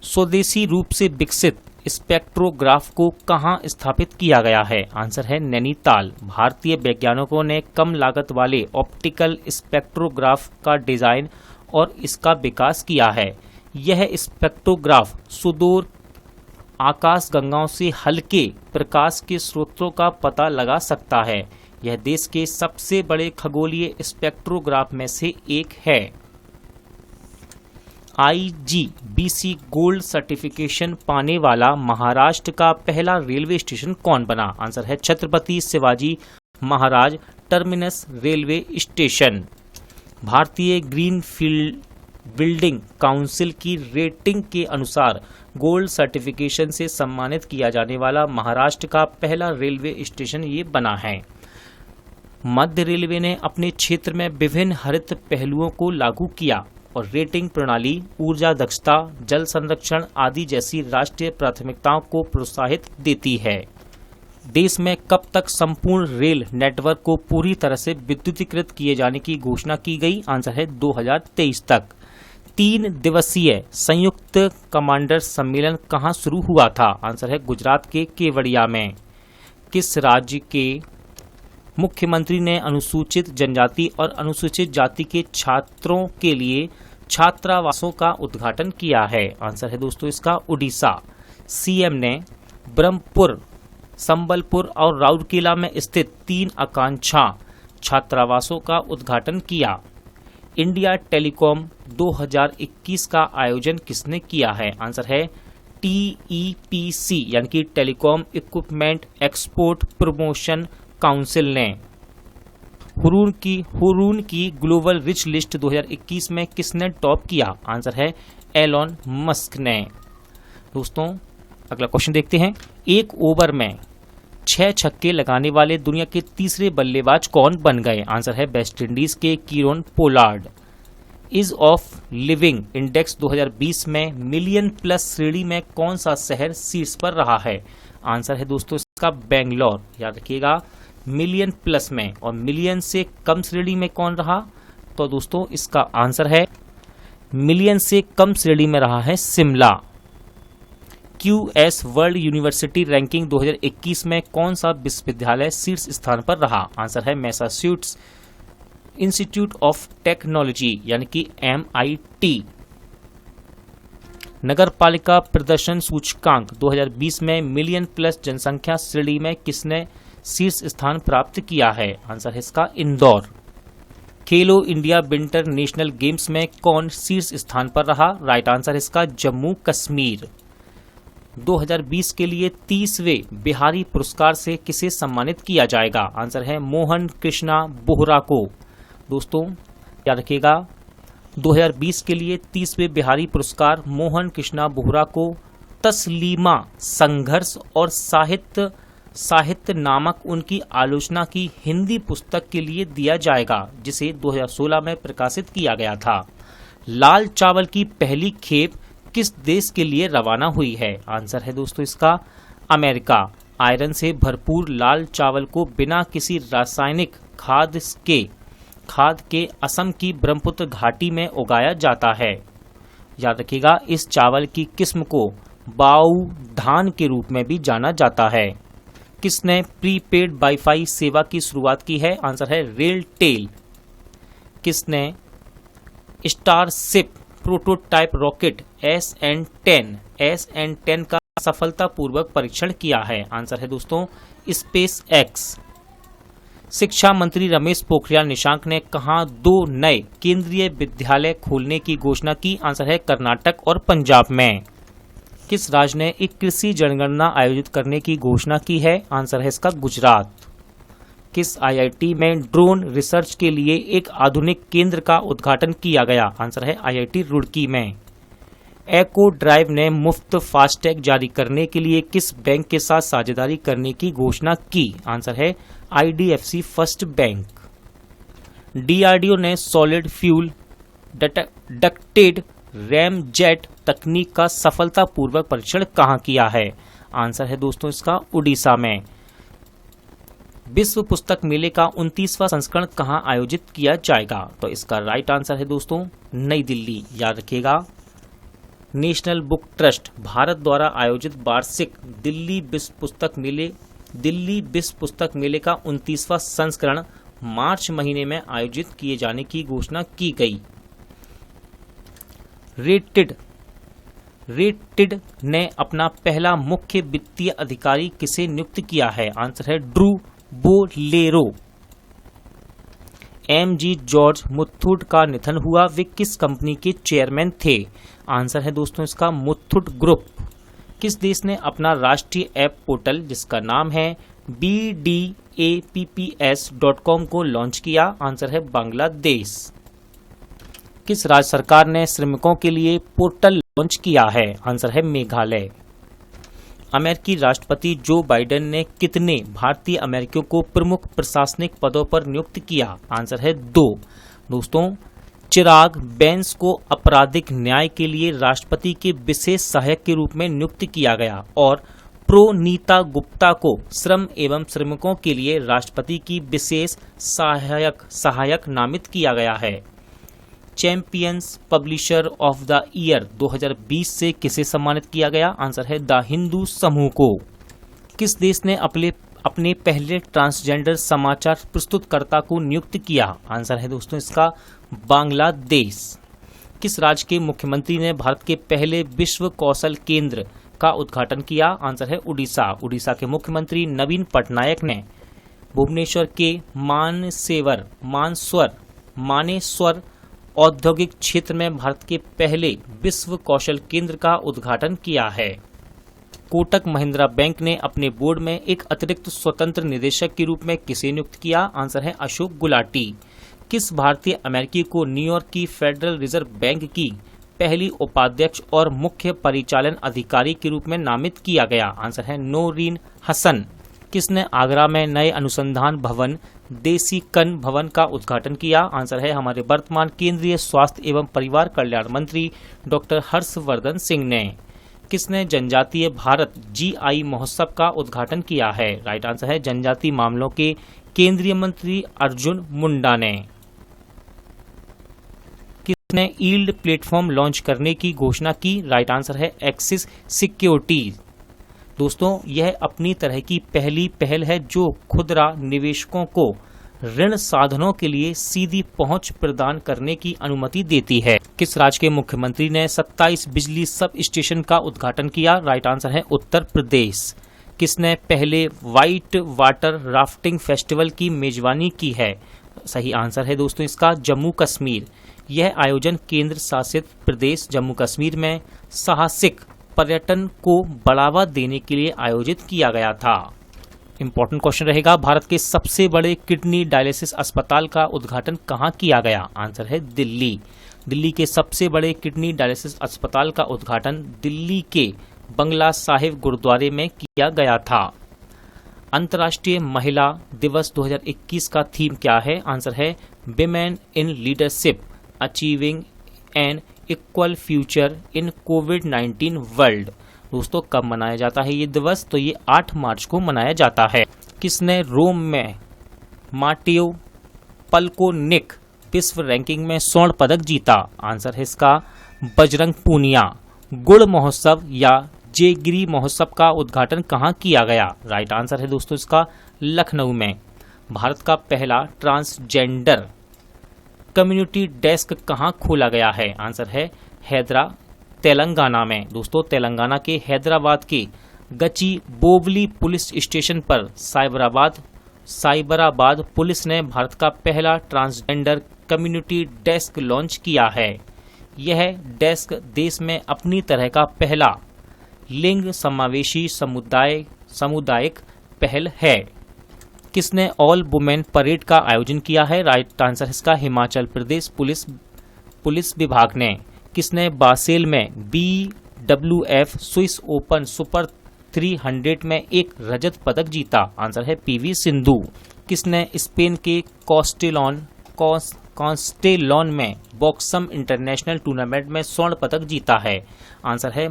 स्वदेशी रूप से विकसित स्पेक्ट्रोग्राफ को कहां स्थापित किया गया है? आंसर है नैनीताल। भारतीय वैज्ञानिकों ने कम लागत वाले ऑप्टिकल स्पेक्ट्रोग्राफ का डिजाइन और इसका विकास किया है। यह स्पेक्ट्रोग्राफ सुदूर आकाशगंगाओं से हल्के प्रकाश के स्रोतों का पता लगा सकता है। यह देश के सबसे बड़े खगोलीय स्पेक्ट्रोग्राफ में से एक है। IGBC गोल्ड सर्टिफिकेशन पाने वाला महाराष्ट्र का पहला रेलवे स्टेशन कौन बना? आंसर है Chhatrapati Shivaji Maharaj terminus railway station. भारतीय ग्रीन फील्ड बिल्डिंग काउंसिल की रेटिंग के अनुसार गोल्ड सर्टिफिकेशन से सम्मानित किया जाने वाला महाराष्ट्र का पहला रेलवे स्टेशन ये बना है। मध्य रेलवे ने अपने क्षेत्र में विभिन्न हरित पहलुओं को लागू किया और रेटिंग प्रणाली, ऊर्जा दक्षता, जल संरक्षण आदि जैसी राष्ट्रीय प्राथमिकताओं को प्रोत्साहित देती है। देश में कब तक संपूर्ण रेल नेटवर्क को पूरी तरह से विद्युतीकृत किए जाने की घोषणा की गई? आंसर है 2023 तक। 3 दिवसीय संयुक्त कमांडर सम्मेलन कहां शुरू हुआ था? आंसर है गुजरात के केवड़िया में। किस राज्य के मुख्यमंत्री ने अनुसूचित जनजाति और अनुसूचित जाति के छात्रों के लिए छात्रावासों का उद्घाटन किया है? आंसर है दोस्तों इसका उड़ीसा। सीएम ने ब्रह्मपुर, संबलपुर और राउरकेला में स्थित 3 आकांक्षा छात्रावासों का उद्घाटन किया। इंडिया टेलीकॉम 2021 का आयोजन किसने किया है? आंसर है TEPC यानी कि telecom equipment export promotion council ने। हुरून की ग्लोबल रिच लिस्ट 2021 में किसने टॉप किया? आंसर है एलोन मस्क ने। दोस्तों अगला क्वेश्चन देखते हैं। एक ओवर में 6 छक्के लगाने वाले दुनिया के तीसरे बल्लेबाज कौन बन गए? आंसर है वेस्ट इंडीज के Kieron Pollard. Ease of living index 2020 में मिलियन प्लस श्रेणी में कौन सा शहर शीर्ष पर रहा है? आंसर है दोस्तों इसका बेंगलोर। याद रखिएगा, मिलियन प्लस में, और मिलियन से कम श्रेणी में कौन रहा? तो दोस्तों इसका आंसर है मिलियन से कम श्रेणी में रहा है Shimla. QS world university ranking 2021 में कौन सा विश्वविद्यालय शीर्ष स्थान पर रहा? आंसर है मैसाचुसेट्स इंस्टीट्यूट ऑफ टेक्नोलॉजी यानी कि MIT। नगर पालिका प्रदर्शन सूचकांक 2020 में मिलियन प्लस जनसंख्या श्रेणी में किसने शीर्ष स्थान प्राप्त किया है? आंसर है इसका इंदौर। खेलो इंडिया विंटर नेशनल गेम्स में कौन शीर्ष स्थान पर रहा? राइट आंसर है इसका जम्मू कश्मीर। 2020 के लिए 30वें बिहारी पुरस्कार से किसे सम्मानित किया जाएगा? आंसर है मोहन कृष्णा बोहरा को। दोस्तों याद रखिएगा, 2020 के लिए 30वें बिहारी पुरस्कार मोहन कृष्णा बोहरा को तस्लीमा संघर्ष और साहित्य नामक उनकी आलोचना की हिंदी पुस्तक के लिए दिया जाएगा, जिसे 2016 में प्रकाशित किया गया था। लाल चावल की पहली खेप किस देश के लिए रवाना हुई है? आंसर है दोस्तों इसका अमेरिका। आयरन से भरपूर लाल चावल को बिना किसी रासायनिक खाद के असम की ब्रह्मपुत्र घाटी में उगाया जाता है। याद रखिएगा, इस चावल की किस्म को बाऊ धान के रूप में भी जाना जाता है। किसने प्रीपेड वाईफाई सेवा की शुरुआत की है? आंसर है रेलटेल। किसने स्टारशिप प्रोटोटाइप रॉकेट SN10 का सफलतापूर्वक परीक्षण किया है? आंसर है दोस्तों स्पेस एक्स। शिक्षा मंत्री रमेश पोखरियाल निशंक ने कहां 2 नए केंद्रीय विद्यालय खोलने की घोषणा की? आंसर है कर्नाटक और पंजाब में। किस राज्य ने एक कृषि जनगणना आयोजित करने की घोषणा की है? आंसर है इसका गुजरात। किस IIT में ड्रोन रिसर्च के लिए एक आधुनिक केंद्र का उद्घाटन किया गया? आंसर है IIT रुड़की में। एको ड्राइव ने मुफ्त फास्टैग जारी करने के लिए किस बैंक के साथ साझेदारी करने की घोषणा की? आंसर है IDFC फर्स्ट बैंक। DRDO ने सॉलिड फ्यूल डक्टेड रैमजेट तकनीक का सफलतापूर्वक परीक्षण कहां किया है? आंसर है दोस्तों इसका उड़ीसा में। विश्व पुस्तक मेले का 29वां संस्करण कहां आयोजित किया जाएगा? तो इसका राइट आंसर है दोस्तों नई दिल्ली। याद रखिएगा, नेशनल बुक ट्रस्ट भारत द्वारा आयोजित वार्षिक दिल्ली विश्व पुस्तक मेले का 29वां संस्करण मार्च महीने में आयोजित किए जाने की घोषणा की गई। रेटिड ने अपना पहला मुख्य वित्तीय अधिकारी किसे नियुक्त किया है? आंसर है Drew Bolero. MG George Muthoot का निधन हुआ, वे किस कंपनी के चेयरमैन थे? आंसर है दोस्तों इसका मुथुट ग्रुप। किस देश ने अपना राष्ट्रीय ऐप पोर्टल जिसका नाम है BDAPPS.com को लॉन्च किया? आंसर है बांग्लादेश। किस राज्य सरकार ने श्रमिकों के लिए पोर्टल लॉन्च किया है? आंसर है मेघालय। अमेरिकी राष्ट्रपति जो बाइडेन ने कितने भारतीय अमेरिकियों को प्रमुख प्रशासनिक पदों पर नियुक्त किया? आंसर है 2। दोस्तों चिराग बेंस को आपराधिक न्याय के लिए राष्ट्रपति के विशेष सहायक के रूप में नियुक्त किया गया और प्रोनीता गुप्ता को श्रम एवं श्रमिकों के लिए राष्ट्रपति की विशेष सहायक नामित किया गया है। Champions publisher of the year 2020 से किसे सम्मानित किया गया? आंसर है द हिंदू समूह को। किस देश ने अपने पहले ट्रांसजेंडर समाचार प्रस्तुतकर्ता को नियुक्त किया? आंसर है दोस्तों इसका बांग्लादेश। किस राज्य के मुख्यमंत्री ने भारत के पहले विश्व कौशल केंद्र का उद्घाटन किया? आंसर है उड़ीसा। उड़ीसा के मुख्यमंत्री नवीन पटनायक ने भुवनेश्वर के मानेसर औद्योगिक क्षेत्र में भारत के पहले विश्व कौशल केंद्र का उद्घाटन किया है। कोटक महिंद्रा बैंक ने अपने बोर्ड में एक अतिरिक्त स्वतंत्र निदेशक के रूप में किसे नियुक्त किया? आंसर है अशोक गुलाटी। किस भारतीय अमेरिकी को न्यूयॉर्क की फेडरल रिजर्व बैंक की पहली उपाध्यक्ष और मुख्य परिचालन अधिकारी के रूप में नामित किया गया? आंसर है नोरीन हसन। किसने आगरा में नए अनुसंधान भवन देसी कन भवन का उद्घाटन किया? आंसर है हमारे वर्तमान केंद्रीय स्वास्थ्य एवं परिवार कल्याण मंत्री डॉक्टर हर्षवर्धन सिंह ने। किसने जनजातीय भारत जीआई महोत्सव का उद्घाटन किया है? राइट आंसर है जनजातीय मामलों के केंद्रीय मंत्री अर्जुन मुंडा ने। किसने यील्ड प्लेटफॉर्म लॉन्च करने की घोषणा की? राइट आंसर है एक्सिस सिक्योरिटीज। दोस्तों यह अपनी तरह की पहली पहल है जो खुदरा निवेशकों को ऋण साधनों के लिए सीधी पहुंच प्रदान करने की अनुमति देती है। किस राज्य के मुख्यमंत्री ने 27 बिजली सब स्टेशन का उद्घाटन किया? राइट आंसर है उत्तर प्रदेश। किसने पहले व्हाइट वाटर राफ्टिंग फेस्टिवल की मेजबानी की है? सही आंसर है दोस्तों इसका जम्मू कश्मीर। यह आयोजन केंद्र शासित प्रदेश जम्मू कश्मीर में साहसिक पर्यटन को बढ़ावा देने के लिए आयोजित किया गया था। इंपॉर्टेंट क्वेश्चन रहेगा, भारत के सबसे बड़े किडनी डायलिसिस अस्पताल का उद्घाटन कहाँ किया गया? आंसर है दिल्ली। दिल्ली के सबसे बड़े किडनी डायलिसिस अस्पताल का उद्घाटन दिल्ली के बंगला साहिब गुरुद्वारे में किया गया था। अंतर्राष्ट्रीय महिला दिवस 2021 का थीम क्या है? आंसर है women in leadership achieving an equal future in कोविड-19 वर्ल्ड। दोस्तों कब मनाया जाता है ये दिवस? तो ये 8 मार्च को मनाया जाता है। किसने रोम में माटेओ पल्कोनिक विश्व रैंकिंग में स्वर्ण पदक जीता? आंसर है इसका बजरंग पूनिया। गुड़ महोत्सव या जेगिरी महोत्सव का उद्घाटन कहाँ किया गया? राइट आंसर है दोस्तों इसका लखनऊ में। भारत का पहला ट्रांसजेंडर कम्युनिटी डेस्क कहाँ खोला गया है? आंसर है तेलंगाना में। दोस्तों तेलंगाना के हैदराबाद के गचिबोवली पुलिस स्टेशन पर साइबराबाद पुलिस ने भारत का पहला ट्रांसजेंडर कम्युनिटी डेस्क लॉन्च किया है। यह डेस्क देश में अपनी तरह का पहला लिंग समावेशी सामुदायिक पहल है। किसने ऑल वुमेन परेड का आयोजन किया है? राइट आंसर इसका हिमाचल प्रदेश पुलिस विभाग ने। किसने बासेल में BWF स्विस ओपन सुपर 300 में एक रजत पदक जीता? आंसर है PV सिंधु। किसने स्पेन के कॉन्स्टेलॉन में बॉक्सम इंटरनेशनल टूर्नामेंट में स्वर्ण पदक जीता है? आंसर है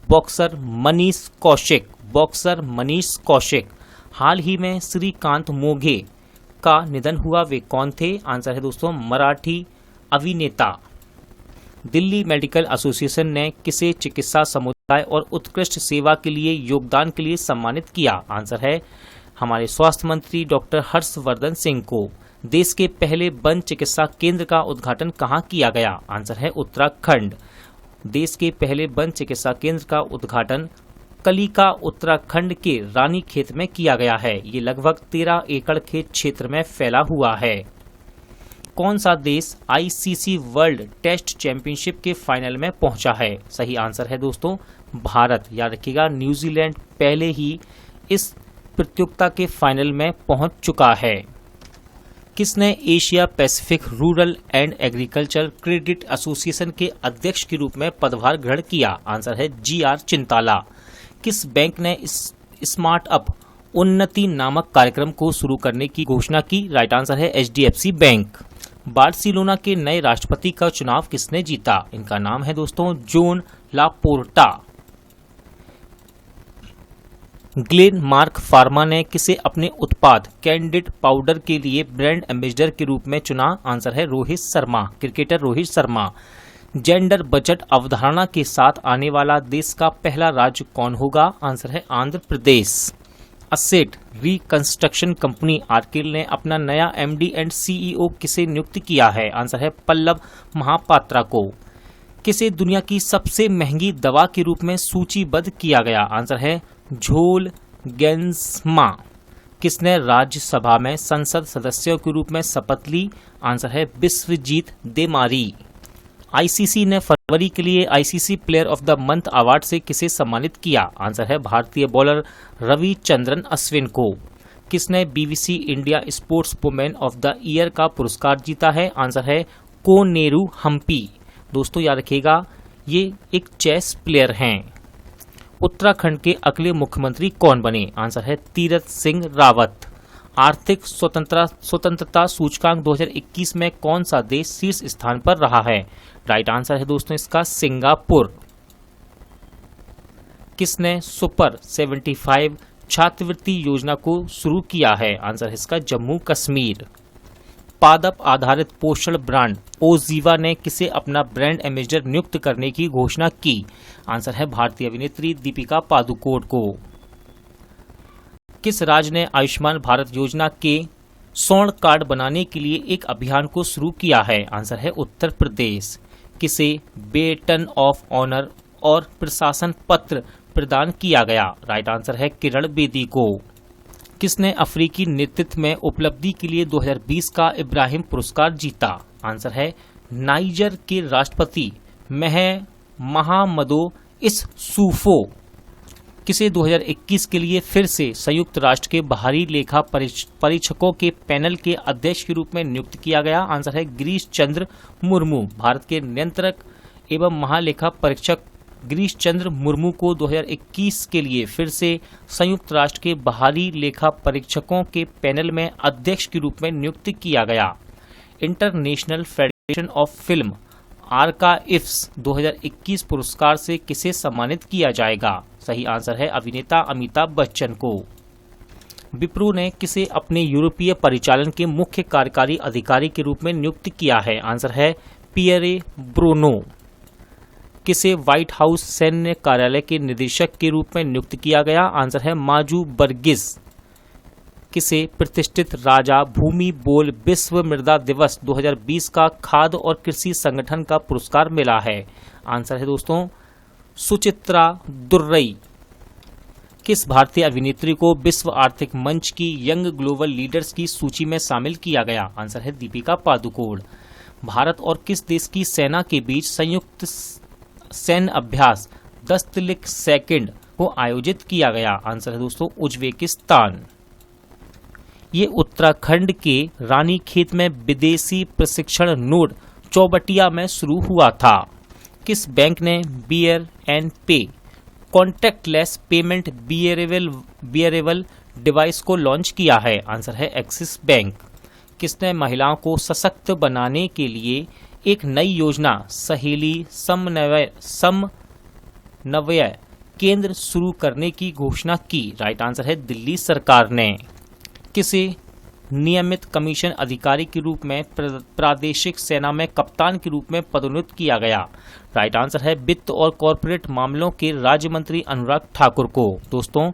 बॉक्सर मनीष कौशिक। हाल ही में श्रीकांत मोघे का निधन हुआ, वे कौन थे? आंसर है दोस्तों मराठी अभिनेता। दिल्ली मेडिकल एसोसिएशन ने किसे चिकित्सा समुदाय और उत्कृष्ट सेवा के लिए योगदान के लिए सम्मानित किया? आंसर है हमारे स्वास्थ्य मंत्री डॉक्टर हर्षवर्धन सिंह को। देश के पहले वन चिकित्सा केंद्र का उद्घाटन कहाँ किया गया? आंसर है उत्तराखंड। देश के पहले वन चिकित्सा केंद्र का उद्घाटन कलिका उत्तराखंड के रानीखेत में किया गया है। ये लगभग 13 एकड़ खेत क्षेत्र में फैला हुआ है। कौन सा देश ICC वर्ल्ड टेस्ट चैंपियनशिप के फाइनल में पहुंचा है? सही आंसर है दोस्तों भारत। याद रखिएगा न्यूजीलैंड पहले ही इस प्रतियोगिता के फाइनल में पहुंच चुका है। किसने Asia Pacific rural and agriculture credit association के अध्यक्ष के रूप में पदभार ग्रहण किया? आंसर है GR चिंताला। किस बैंक ने स्मार्ट अप उन्नति नामक कार्यक्रम को शुरू करने की घोषणा की? राइट आंसर है HDFC बैंक। बार्सिलोना के नए राष्ट्रपति का चुनाव किसने जीता? इनका नाम है दोस्तों जोन लापोर्टा। ग्लेनमार्क फार्मा ने किसे अपने उत्पाद कैंडिड पाउडर के लिए ब्रांड एम्बेसडर के रूप में चुना? आंसर है Rohit Sharma, cricketer Rohit Sharma. Gender budget अवधारणा के साथ आने वाला देश का पहला राज्य कौन होगा? आंसर है Andhra Pradesh. Asset reconstruction company आर्किल ने अपना नया MD एंड CEO किसे नियुक्त किया है? आंसर है पल्लव महापात्रा को। किसे दुनिया की सबसे महंगी दवा के रूप में सूचीबद्ध किया गया? आंसर है झोलगेंस्मा। किसने राज्यसभा में संसद सदस्यों के रूप में शपथ ली? आंसर है विश्वजीत देमारी। ICC ने फरवरी के लिए ICC player of the month award से किसे सम्मानित किया? आंसर है भारतीय बॉलर रविचंद्रन अश्विन को। किसने BBC India sports women of the year का पुरस्कार जीता है? आंसर है कोनेरू हम्पी। दोस्तों याद रखिएगा ये एक चेस प्लेयर हैं। उत्तराखंड के अगले मुख्यमंत्री कौन बने? आंसर है तीरथ सिंह रावत। आर्थिक स्वतंत्रता सूचकांक 2021 में कौन सा देश शीर्ष स्थान पर रहा है? राइट आंसर है दोस्तों इसका सिंगापुर। किसने सुपर 75 छात्रवृत्ति योजना को शुरू किया है? आंसर है इसका जम्मू कश्मीर। पादप आधारित पोषण ब्रांड ओजीवा ने किसे अपना ब्रांड एम्बेसडर नियुक्त करने की घोषणा की? आंसर है भारतीय अभिनेत्री दीपिका पादुकोण को। किस राज्य ने आयुष्मान भारत योजना के स्वर्ण कार्ड बनाने के लिए एक अभियान को शुरू किया है? आंसर है उत्तर प्रदेश। किसे बेटन ऑफ ऑनर और प्रशासन पत्र प्रदान किया गया? राइट आंसर है किरण बेदी को। किसने अफ्रीकी नेतृत्व में उपलब्धि के लिए 2020 का इब्राहिम पुरस्कार जीता? आंसर है नाइजर के राष्ट्रपति महामदो इस्सौफो। किसे 2021 के लिए फिर से संयुक्त राष्ट्र के बाहरी लेखा परीक्षकों के पैनल के अध्यक्ष के रूप में नियुक्त किया गया? आंसर है गिरीश चंद्र मुर्मू। भारत के नियंत्रक एवं महालेखा परीक्षक गिरीश चंद्र मुर्मू को 2021 के लिए फिर से संयुक्त राष्ट्र के बाहरी लेखा परीक्षकों के पैनल में अध्यक्ष के रूप में नियुक्त किया गया। International federation of film archives 2021 पुरस्कार से किसे सम्मानित किया जाएगा? सही आंसर है अभिनेता अमिताभ बच्चन को। विप्रो ने किसे अपने यूरोपीय परिचालन के मुख्य कार्यकारी अधिकारी के रूप में नियुक्त किया है? आंसर है पियरे ब्रूनो। किसे व्हाइट हाउस सैन्य कार्यालय के निदेशक के रूप में नियुक्त किया गया? आंसर है माजू बर्गिस। किसे प्रतिष्ठित राजा भूमि बोल विश्व मृदा दिवस 2020 का खाद्य और कृषि संगठन का पुरस्कार मिला है? आंसर है दोस्तों सुचित्रा दुर्रई। किस भारतीय अभिनेत्री को विश्व आर्थिक मंच की यंग ग्लोबल लीडर्स की सूची में शामिल किया गया? आंसर है दीपिका पादुकोण। भारत और किस देश की सेना के बीच संयुक्त सैन्य अभ्यास दस्तलिक सेकंड को आयोजित किया गया? आंसर है दोस्तों उज्बेकिस्तान। ये उत्तराखंड के रानीखेत में विदेशी प्रशिक्षण नोड चौबटिया में शुरू हुआ था। किस बैंक ने बियर एंड पे कॉन्टैक्टलेस पेमेंट बियरेबल डिवाइस को लॉन्च किया है? आंसर है एक्सिस बैंक। किसने महिलाओं को सशक्त बनाने के लिए एक नई योजना सहेली समन्वय केंद्र शुरू करने की घोषणा की? राइट आंसर है दिल्ली सरकार ने। किसे नियमित कमीशन अधिकारी के रूप में प्रादेशिक सेना में कप्तान के रूप में पदोन्नत किया गया? राइट आंसर है वित्त और कॉरपोरेट मामलों के राज्य मंत्री अनुराग ठाकुर को। दोस्तों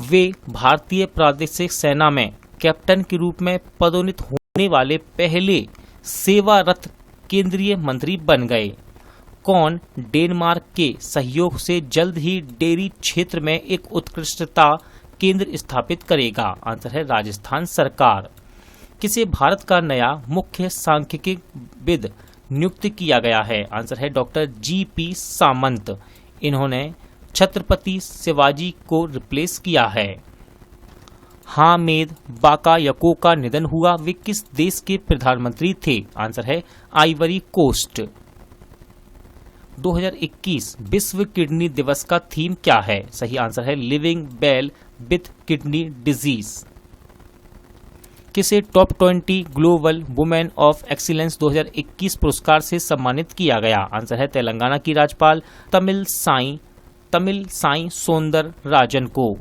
वे भारतीय प्रादेशिक सेना में कैप्टन के रूप में पदोन्नत होने वाले पहले सेवारत केंद्रीय मंत्री बन गए। कौन डेनमार्क के सहयोग से जल्द ही डेयरी क्षेत्र में एक उत्कृष्टता केंद्र स्थापित करेगा? आंसर है राजस्थान सरकार। किसे भारत का नया मुख्य सांख्यिकीविद नियुक्त किया गया है? आंसर है डॉक्टर GP सामंत। इन्होंने छत्रपति शिवाजी को रिप्लेस किया है। हामिद बाकायको का निधन हुआ। वे किस देश के प्रधानमंत्री थे? आंसर है आइवरी कोस्ट। 2021 विश्व किडनी दिवस का थीम क्या है? सही आंसर है living well with kidney disease. किसे top 20 global women of excellence 2021 पुरस्कार से सम्मानित किया गया? आंसर है तेलंगाना की राज्यपाल तमिल साई सौंदर राजन को।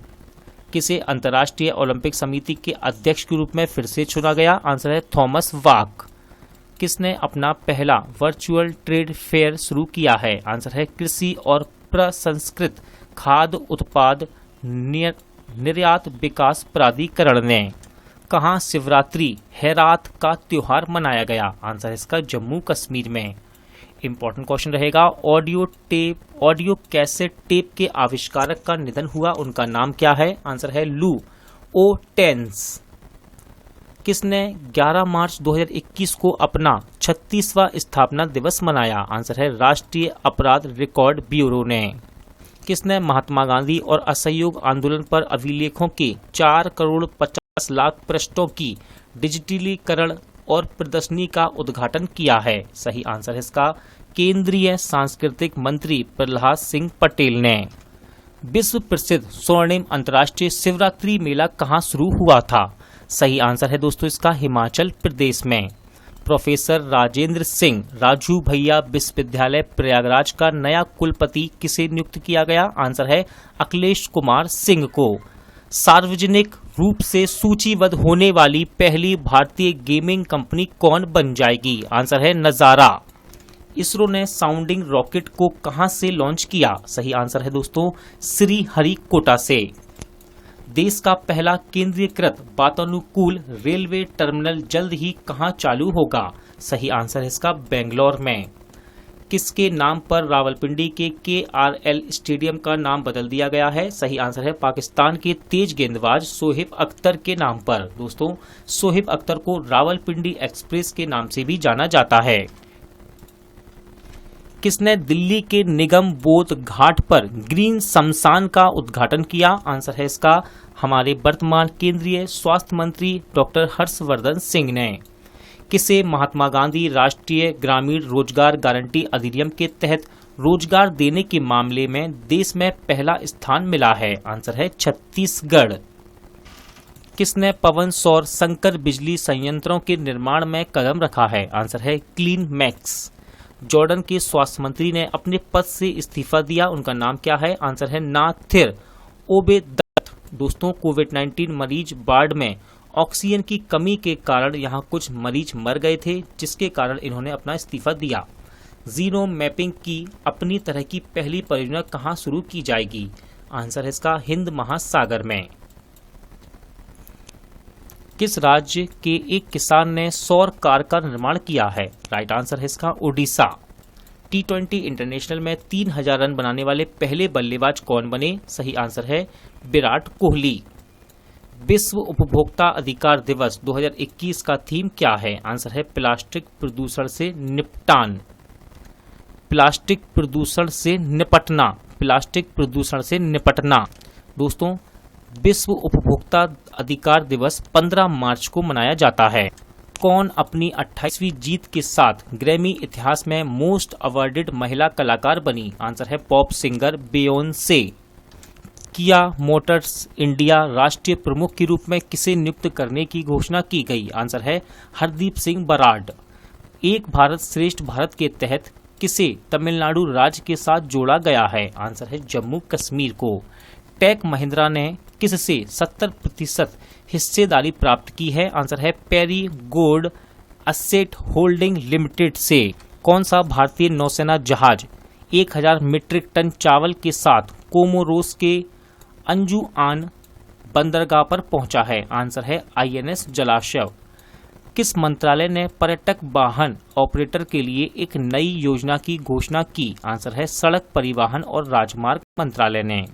किसे अंतर्राष्ट्रीय ओलंपिक समिति के अध्यक्ष के रूप में फिर से चुना गया? आंसर है थॉमस वाक। किसने अपना पहला वर्चुअल ट्रेड फेयर शुरू किया है? आंसर है कृषि और प्रसंस्कृत खाद्य उत्पाद निर्यात विकास प्राधिकरण ने। कहाँ शिवरात्रि हेरात का त्योहार मनाया गया? आंसर है इसका जम्मू कश्मीर में। इंपॉर्टेंट क्वेश्चन रहेगा ऑडियो कैसेट टेप के आविष्कारक का निधन हुआ, उनका नाम क्या है? आंसर है लू ओ टेंस। किसने 11 मार्च 2021 को अपना 36वां स्थापना दिवस मनाया? आंसर है राष्ट्रीय अपराध रिकॉर्ड ब्यूरो ने। किसने महात्मा गांधी और असहयोग आंदोलन पर अभिलेखों के 4 करोड़ 50 लाख पृष्ठों की डिजिटलीकरण और प्रदर्शनी का उद्घाटन किया है? सही आंसर है इसका केंद्रीय सांस्कृतिक मंत्री प्रहलाद सिंह पटेल ने। विश्व प्रसिद्ध स्वर्णिम अंतर्राष्ट्रीय शिवरात्रि मेला कहाँ शुरू हुआ था? सही आंसर है दोस्तों इसका हिमाचल प्रदेश में। प्रोफेसर राजेंद्र सिंह राजू भैया विश्वविद्यालय प्रयागराज का नया कुलपति किसे नियुक्त किया गया? आंसर है अखिलेश कुमार सिंह को। सार्वजनिक रूप से सूचीबद्ध होने वाली पहली भारतीय गेमिंग कंपनी कौन बन जाएगी? आंसर है नजारा। इसरो ने साउंडिंग रॉकेट को कहां से लॉन्च किया? सही आंसर है दोस्तों श्रीहरिकोटा से। देश का पहला केंद्रीयकृत वातानुकूल रेलवे टर्मिनल जल्द ही कहां चालू होगा? सही आंसर है इसका बेंगलोर में। किसके नाम पर रावलपिंडी के KRL स्टेडियम का नाम बदल दिया गया है? सही आंसर है पाकिस्तान के तेज गेंदबाज शोएब अख्तर के नाम पर। दोस्तों शोएब अख्तर को रावलपिंडी एक्सप्रेस के नाम से भी जाना जाता है। किसने दिल्ली के निगम बोध घाट पर ग्रीन शमशान का उद्घाटन किया? आंसर है इसका हमारे वर्तमान केंद्रीय स्वास्थ्य मंत्री डॉक्टर हर्षवर्धन सिंह ने। किसे महात्मा गांधी राष्ट्रीय ग्रामीण रोजगार गारंटी अधिनियम के तहत रोजगार देने के मामले में देश में पहला स्थान मिला है? आंसर है छत्तीसगढ़। किसने पवन सौर संकर बिजली संयंत्रों के निर्माण में कदम रखा है? आंसर है क्लीन मैक्स। जॉर्डन के स्वास्थ्य मंत्री ने अपने पद से इस्तीफा दिया, उनका नाम क्या है? आंसर है नाथिर ओबेदत। दोस्तों कोविड-19 मरीज वार्ड में ऑक्सीजन की कमी के कारण यहां कुछ मरीज मर गए थे, जिसके कारण इन्होंने अपना इस्तीफा दिया। जीनोम मैपिंग की अपनी तरह की पहली परियोजना कहां शुरू की जाएगी? आंसर है इसका हिंद महासागर में। किस राज्य के एक किसान ने सौर कार का निर्माण किया है? राइट आंसर है इसका उड़ीसा। T20 इंटरनेशनल में 3000 रन बनाने वाले पहले बल्लेबाज कौन बने? सही आंसर है विराट कोहली। विश्व उपभोक्ता अधिकार दिवस 2021 का थीम क्या है? आंसर है प्लास्टिक प्रदूषण से निपटान। प्लास्टिक प्रदूषण से निपटना। प्लास्टिक प्रदूषण से निपटना। दोस्तों विश्व उपभोक्ता अधिकार दिवस 15 मार्च को मनाया जाता है। कौन अपनी 28वीं जीत के साथ ग्रैमी इतिहास में मोस्ट अवार्डेड महिला कलाकार बनी? आंसर है पॉप सिंगर बेयोंसे। किया मोटर्स इंडिया राष्ट्रीय प्रमुख के रूप में किसे नियुक्त करने की घोषणा की गई? आंसर है हरदीप सिंह बराड। एक भारत श्रेष्ठ भारत के तहत किसे तमिलनाडु राज्य के साथ जोड़ा गया है? आंसर है जम्मू कश्मीर को। टेक महिंद्रा ने किससे 70% हिस्सेदारी प्राप्त की है? आंसर है Perry Gold Asset Holding Limited से। कौन सा भारतीय नौसेना जहाज 1000 मीट्रिक टन चावल के साथ कोमोरोस के अंजुआन बंदरगाह पर पहुंचा है? आंसर है INS जलाशय। किस मंत्रालय ने पर्यटक वाहन ऑपरेटर के लिए एक नई योजना की घोषणा की? आंसर है सड़क परिवहन और राजमार्ग मंत्रालय ने।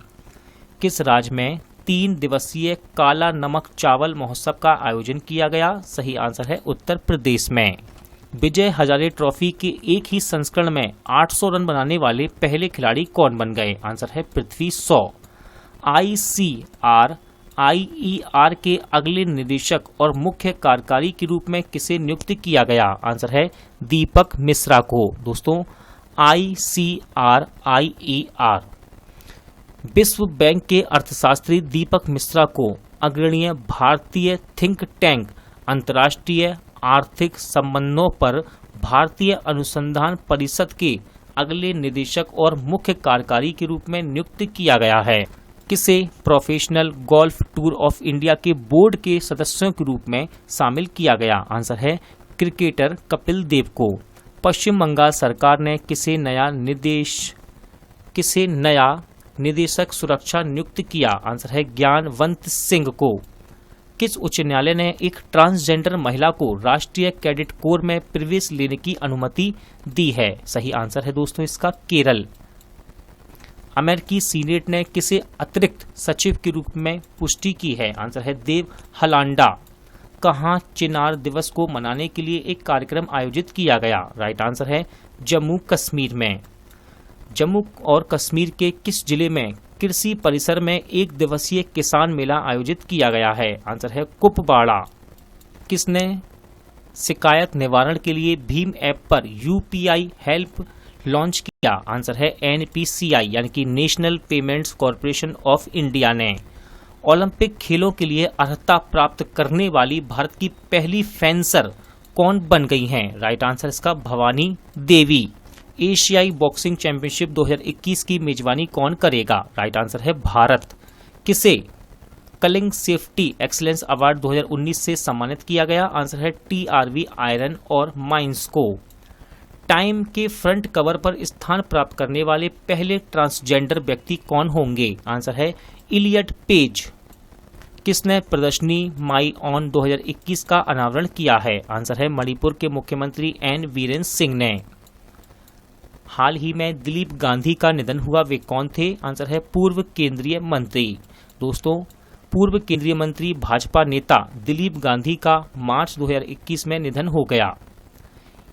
किस राज्य में 3 दिवसीय काला नमक चावल महोत्सव का आयोजन किया गया? सही आंसर है उत्तर प्रदेश में। विजय हजारे ट्रॉफी के एक ही संस्करण में 800 रन बनाने वाले पहले खिलाड़ी कौन बन गए? आंसर है पृथ्वी शॉ। ICR के अगले निदेशक और मुख्य कार्यकारी के रूप में किसे नियुक्त किया गया? आंसर है दीपक मिश्रा को। दोस्तों ICR विश्व बैंक के अर्थशास्त्री दीपक मिश्रा को अग्रणीय भारतीय थिंक टैंक अंतर्राष्ट्रीय आर्थिक संबंधों पर भारतीय अनुसंधान परिषद के अगले निदेशक और मुख्य कार्यकारी के रूप में नियुक्त किया गया है। किसे professional golf tour of India के बोर्ड के सदस्यों के रूप में शामिल किया गया? आंसर है क्रिकेटर कपिल देव को। पश्चिम बंगाल सरकार ने किसे नया निदेशक सुरक्षा नियुक्त किया? आंसर है ज्ञानवंत सिंह को। किस उच्च न्यायालय ने एक ट्रांसजेंडर महिला को राष्ट्रीय कैडेट कोर में प्रवेश लेने की अनुमति दी है? सही आंसर है दोस्तों इसका केरल। अमेरिकी सीनेट ने किसे अतिरिक्त सचिव के रूप में पुष्टि की है? आंसर है देव हलांडा। कहां चिनार दिवस को मनाने के लिए एक कार्यक्रम आयोजित किया गया? राइट आंसर है जम्मू कश्मीर में। जम्मू और कश्मीर के किस जिले में कृषि परिसर में एक दिवसीय किसान मेला आयोजित किया गया है? आंसर है कुपवाड़ा। किसने शिकायत निवारण के लिए भीम ऐप पर UPI हेल्प लॉन्च किया? आंसर है NPCI यानी कि national payments corporation of India ने। ओलंपिक खेलों के लिए अर्हता प्राप्त करने वाली भारत की पहली फेंसर कौन बन गई हैं? राइट आंसर इसका भवानी देवी। एशियाई बॉक्सिंग चैंपियनशिप 2021 की मेजबानी कौन करेगा? राइट आंसर है भारत। किसे कलिंग सेफ्टी एक्सीलेंस अवार्ड 2019 से सम्मानित किया गया? आंसर है TRV आयरन और माइंस को। टाइम के फ्रंट कवर पर स्थान प्राप्त करने वाले पहले ट्रांसजेंडर व्यक्ति कौन होंगे? आंसर है इलियट पेज। किसने प्रदर्शनी माई ऑन 2021 का अनावरण किया है? आंसर है मणिपुर के मुख्यमंत्री N वीरेंद्र सिंह ने। हाल ही में दिलीप गांधी का निधन हुआ, वे कौन थे? आंसर है पूर्व केंद्रीय मंत्री। दोस्तों, पूर्व केंद्रीय मंत्री भाजपा नेता दिलीप गांधी का मार्च 2021 में निधन हो गया।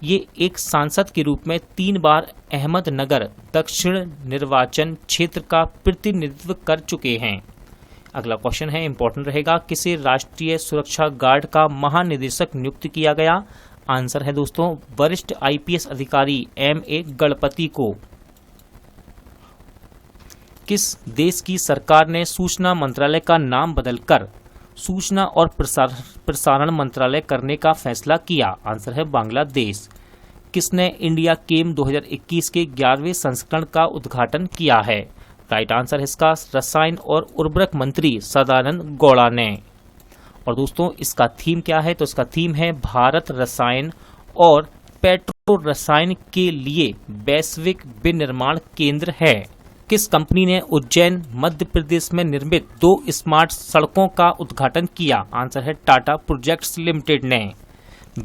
ये एक सांसद के रूप में 3 बार अहमदनगर दक्षिण निर्वाचन क्षेत्र का प्रतिनिधित्व कर चुके हैं। अगला क्वेश्चन है, इंपॉर्टेंट रहेगा, किसे राष्ट्रीय सुरक्षा गार्ड का महानिदेशक नियुक्त किया गया? आंसर है दोस्तों वरिष्ठ IPS अधिकारी MA गणपति को। किस देश की सरकार ने सूचना मंत्रालय का नाम बदलकर सूचना और प्रसारण मंत्रालय करने का फैसला किया? आंसर है बांग्लादेश। किसने इंडिया गेम 2021 के 11वें संस्करण का उद्घाटन किया है? राइट आंसर है इसका रसायन और उर्वरक मंत्री सदानंद गौड़ा ने। और दोस्तों, इसका थीम क्या है? तो इसका थीम है भारत रसायन और पेट्रो रसायन के लिए वैश्विक विनिर्माण केंद्र है। किस कंपनी ने उज्जैन मध्य प्रदेश में निर्मित 2 स्मार्ट सड़कों का उद्घाटन किया? आंसर है टाटा प्रोजेक्ट्स लिमिटेड ने।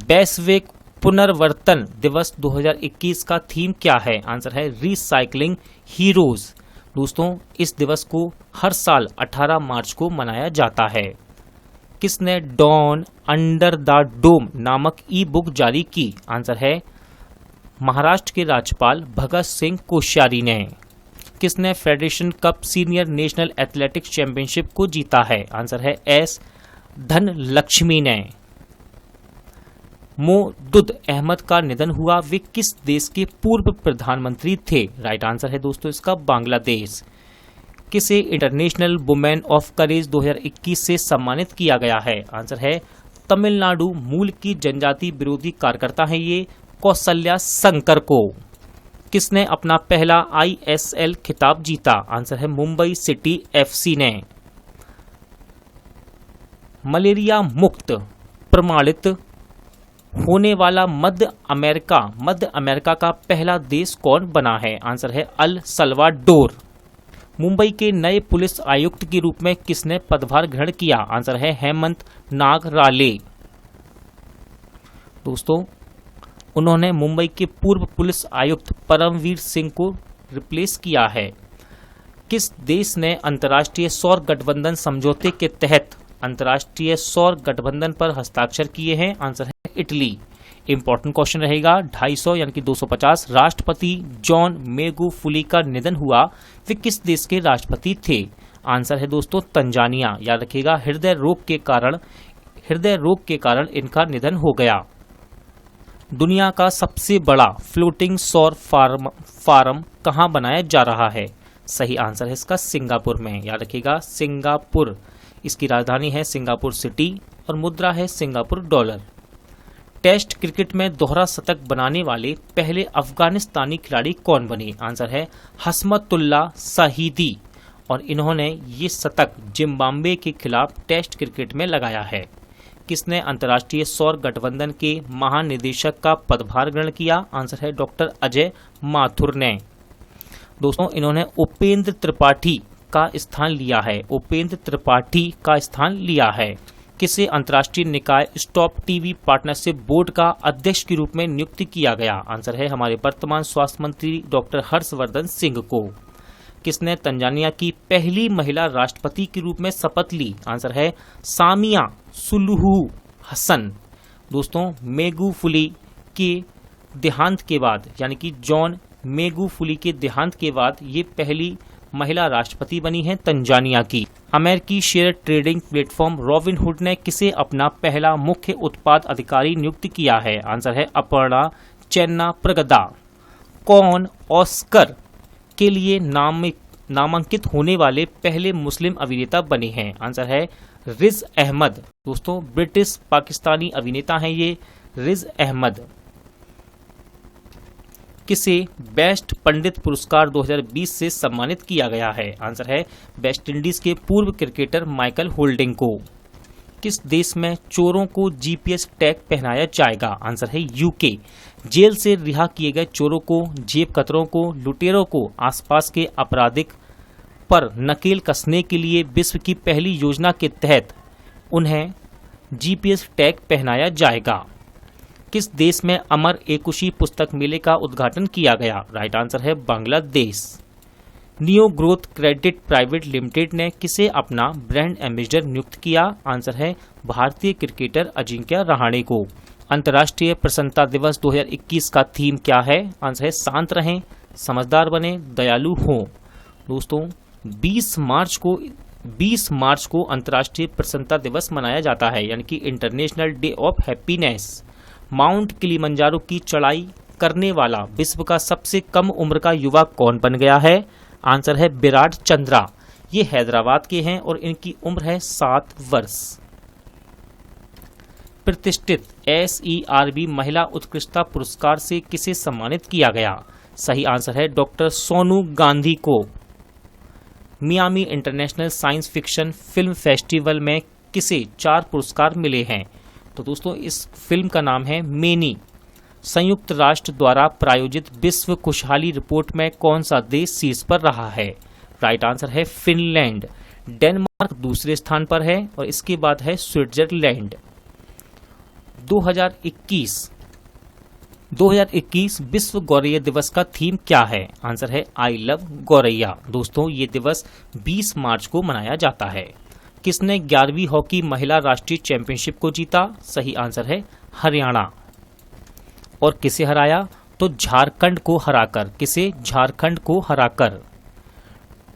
वैश्विक पुनर्वर्तन दिवस 2021 का थीम क्या है? आंसर है रिसाइकलिंग हीरोज। दोस्तों, इस दिवस को हर साल 18 मार्च को मनाया जाता है। किसने डॉन अंडर द डोम नामक ई-बुक जारी की? आंसर है महाराष्ट्र के राज्यपाल भगत सिंह कोश्यारी ने। किसने federation cup senior national athletics championship को जीता है? आंसर है S धनलक्ष्मी ने। मोदुद अहमद का निधन हुआ, वे किस देश के पूर्व प्रधानमंत्री थे? राइट आंसर है दोस्तों इसका बांग्लादेश। किसे इंटरनेशनल वुमेन ऑफ करेज 2021 से सम्मानित किया गया है? आंसर है तमिलनाडु मूल की जनजाति विरोधी कार्यकर्ता है ये कौशल्या शंकर को। किसने अपना पहला ISL खिताब जीता? आंसर है मुंबई सिटी FC ने। मलेरिया मुक्त प्रमाणित होने वाला मध्य अमेरिका का पहला देश कौन बना है? आंसर है अल सल्वाडोर। मुंबई के नए पुलिस आयुक्त के रूप में किसने पदभार ग्रहण किया? आंसर है हेमंत नागराले। दोस्तों, उन्होंने मुंबई के पूर्व पुलिस आयुक्त परमवीर सिंह को रिप्लेस किया है। किस देश ने अंतर्राष्ट्रीय सौर गठबंधन समझौते के तहत अंतर्राष्ट्रीय सौर गठबंधन पर हस्ताक्षर किए हैं? आंसर है इटली। इंपॉर्टेंट क्वेश्चन रहेगा 250 यानी कि 250। राष्ट्रपति जॉन मेगुफुली का निधन हुआ, वे किस देश के राष्ट्रपति थे? आंसर है दोस्तों तंजानिया। याद रखिएगा हृदय रोग के कारण इनका निधन हो गया। दुनिया का सबसे बड़ा फ्लोटिंग सौर फार्म कहां बनाया जा रहा है? सही आंसर है इसका सिंगापुर में। याद रखिएगा सिंगापुर, इसकी राजधानी है सिंगापुर सिटी और मुद्रा है सिंगापुर डॉलर। टेस्ट क्रिकेट में दोहरा शतक बनाने वाले पहले अफगानिस्तानी खिलाड़ी कौन बने? आंसर है हसमतुल्ला शाहिदी और इन्होंने ये शतक जिम्बाब्वे के खिलाफ टेस्ट क्रिकेट में लगाया है। किसने अंतर्राष्ट्रीय सौर गठबंधन के महानिदेशक का पदभार ग्रहण किया? आंसर है डॉक्टर अजय माथुर ने। दोस्तों, इन्होंने उपेंद्र त्रिपाठी का स्थान लिया है। किसे अंतर्राष्ट्रीय निकाय स्टॉप टीबी पार्टनरशिप बोर्ड का अध्यक्ष के रूप में नियुक्त किया गया? आंसर है हमारे वर्तमान स्वास्थ्य मंत्री डॉक्टर हर्षवर्धन सिंह को। किसने तंजानिया की पहली महिला राष्ट्रपति के रूप में शपथ ली? आंसर है सामिया सुलुहु हसन। दोस्तों, मेगुफुली के देहांत के बाद यानी कि जॉन मेगुफुली के देहांत के बाद ये पहली महिला राष्ट्रपति बनी है तंजानिया की। अमेरिकी शेयर ट्रेडिंग प्लेटफॉर्म रॉबिनहुड ने किसे अपना पहला मुख्य उत्पाद अधिकारी नियुक्त किया है? आंसर है अपर्णा चेन्ना प्रगदा। कौन ऑस्कर के लिए नामांकित होने वाले पहले मुस्लिम अभिनेता बने हैं? आंसर है रिज अहमद। दोस्तों ब्रिटिश पाकिस्तानी अभिनेता हैं ये रिज अहमद। किसे बेस्ट पंडित पुरस्कार 2020 से सम्मानित किया गया है? आंसर है वेस्ट इंडीज के पूर्व क्रिकेटर माइकल होल्डिंग को। किस देश में चोरों को जीपीएस टैग पहनाया जाएगा? आंसर है यूके। जेल से रिहा किए गए चोरों को, जेब कतरों को, लुटेरों को आसपास के आपराधिक पर नकेल कसने के लिए विश्व की पहली योजना के तहत उन्हें जीपीएस टैग पहनाया जाएगा। किस देश में अमर एकुशी पुस्तक मेले का उद्घाटन किया गया? राइट आंसर है Bangladesh. Neo growth credit private limited ने किसे अपना ब्रांड एम्बेसडर नियुक्त किया? आंसर है भारतीय क्रिकेटर अजिंक्य रहाणे को। अंतर्राष्ट्रीय प्रसन्नता दिवस 2021 का थीम क्या है? आंसर है शांत रहें, समझदार बने, दयालु हों। दोस्तों 20 मार्च को अंतर्राष्ट्रीय प्रसन्नता दिवस मनाया जाता है, यानी कि international day of happiness. Mount Kilimanjaro की चढ़ाई करने वाला विश्व का सबसे कम उम्र का युवा कौन बन गया है? आंसर है विराट चंद्रा। ये हैदराबाद के हैं और इनकी उम्र है 7 वर्ष। प्रतिष्ठित SERB महिला उत्कृष्टता पुरस्कार से किसे सम्मानित किया गया? सही आंसर है डॉक्टर सोनू गांधी को। Miami international science fiction film festival में किसे 4 पुरस्कार मिले हैं? तो दोस्तों इस फिल्म का नाम है मेनी। संयुक्त राष्ट्र द्वारा प्रायोजित विश्व खुशहाली रिपोर्ट में कौन सा देश शीर्ष पर रहा है? राइट आंसर है फिनलैंड। डेनमार्क दूसरे स्थान पर है और इसके बाद है स्विट्जरलैंड। 2021 विश्व गौरैया दिवस का थीम क्या है? आंसर है आई लव गौरैया। दोस्तों ये दिवस 20 मार्च को मनाया जाता है। किसने 11वीं हॉकी महिला राष्ट्रीय चैंपियनशिप को जीता? सही आंसर है हरियाणा। और किसे हराया? तो झारखंड को हराकर। किसे? झारखंड को हराकर।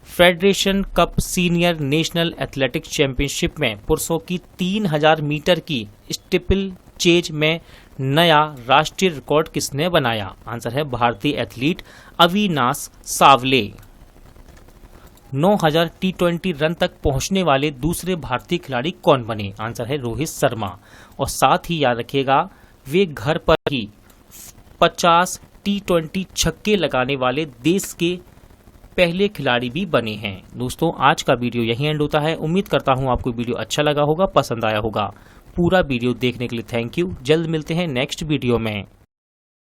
Federation cup senior national athletics championship में पुरुषों की 3000 मीटर की स्टीपल चेज में नया राष्ट्रीय रिकॉर्ड किसने बनाया? आंसर है भारतीय एथलीट अविनाश सावले। 9000 T20 रन तक पहुंचने वाले दूसरे भारतीय खिलाड़ी कौन बने? आंसर है रोहित शर्मा। और साथ ही याद रखिएगा वे घर पर ही 50 T20 छक्के लगाने वाले देश के पहले खिलाड़ी भी बने हैं। दोस्तों आज का वीडियो यहीं एंड होता है। उम्मीद करता हूं आपको वीडियो अच्छा लगा होगा, पसंद आया होगा। पूरा वीडियो देखने के लिए थैंक यू। जल्द मिलते हैं नेक्स्ट वीडियो में।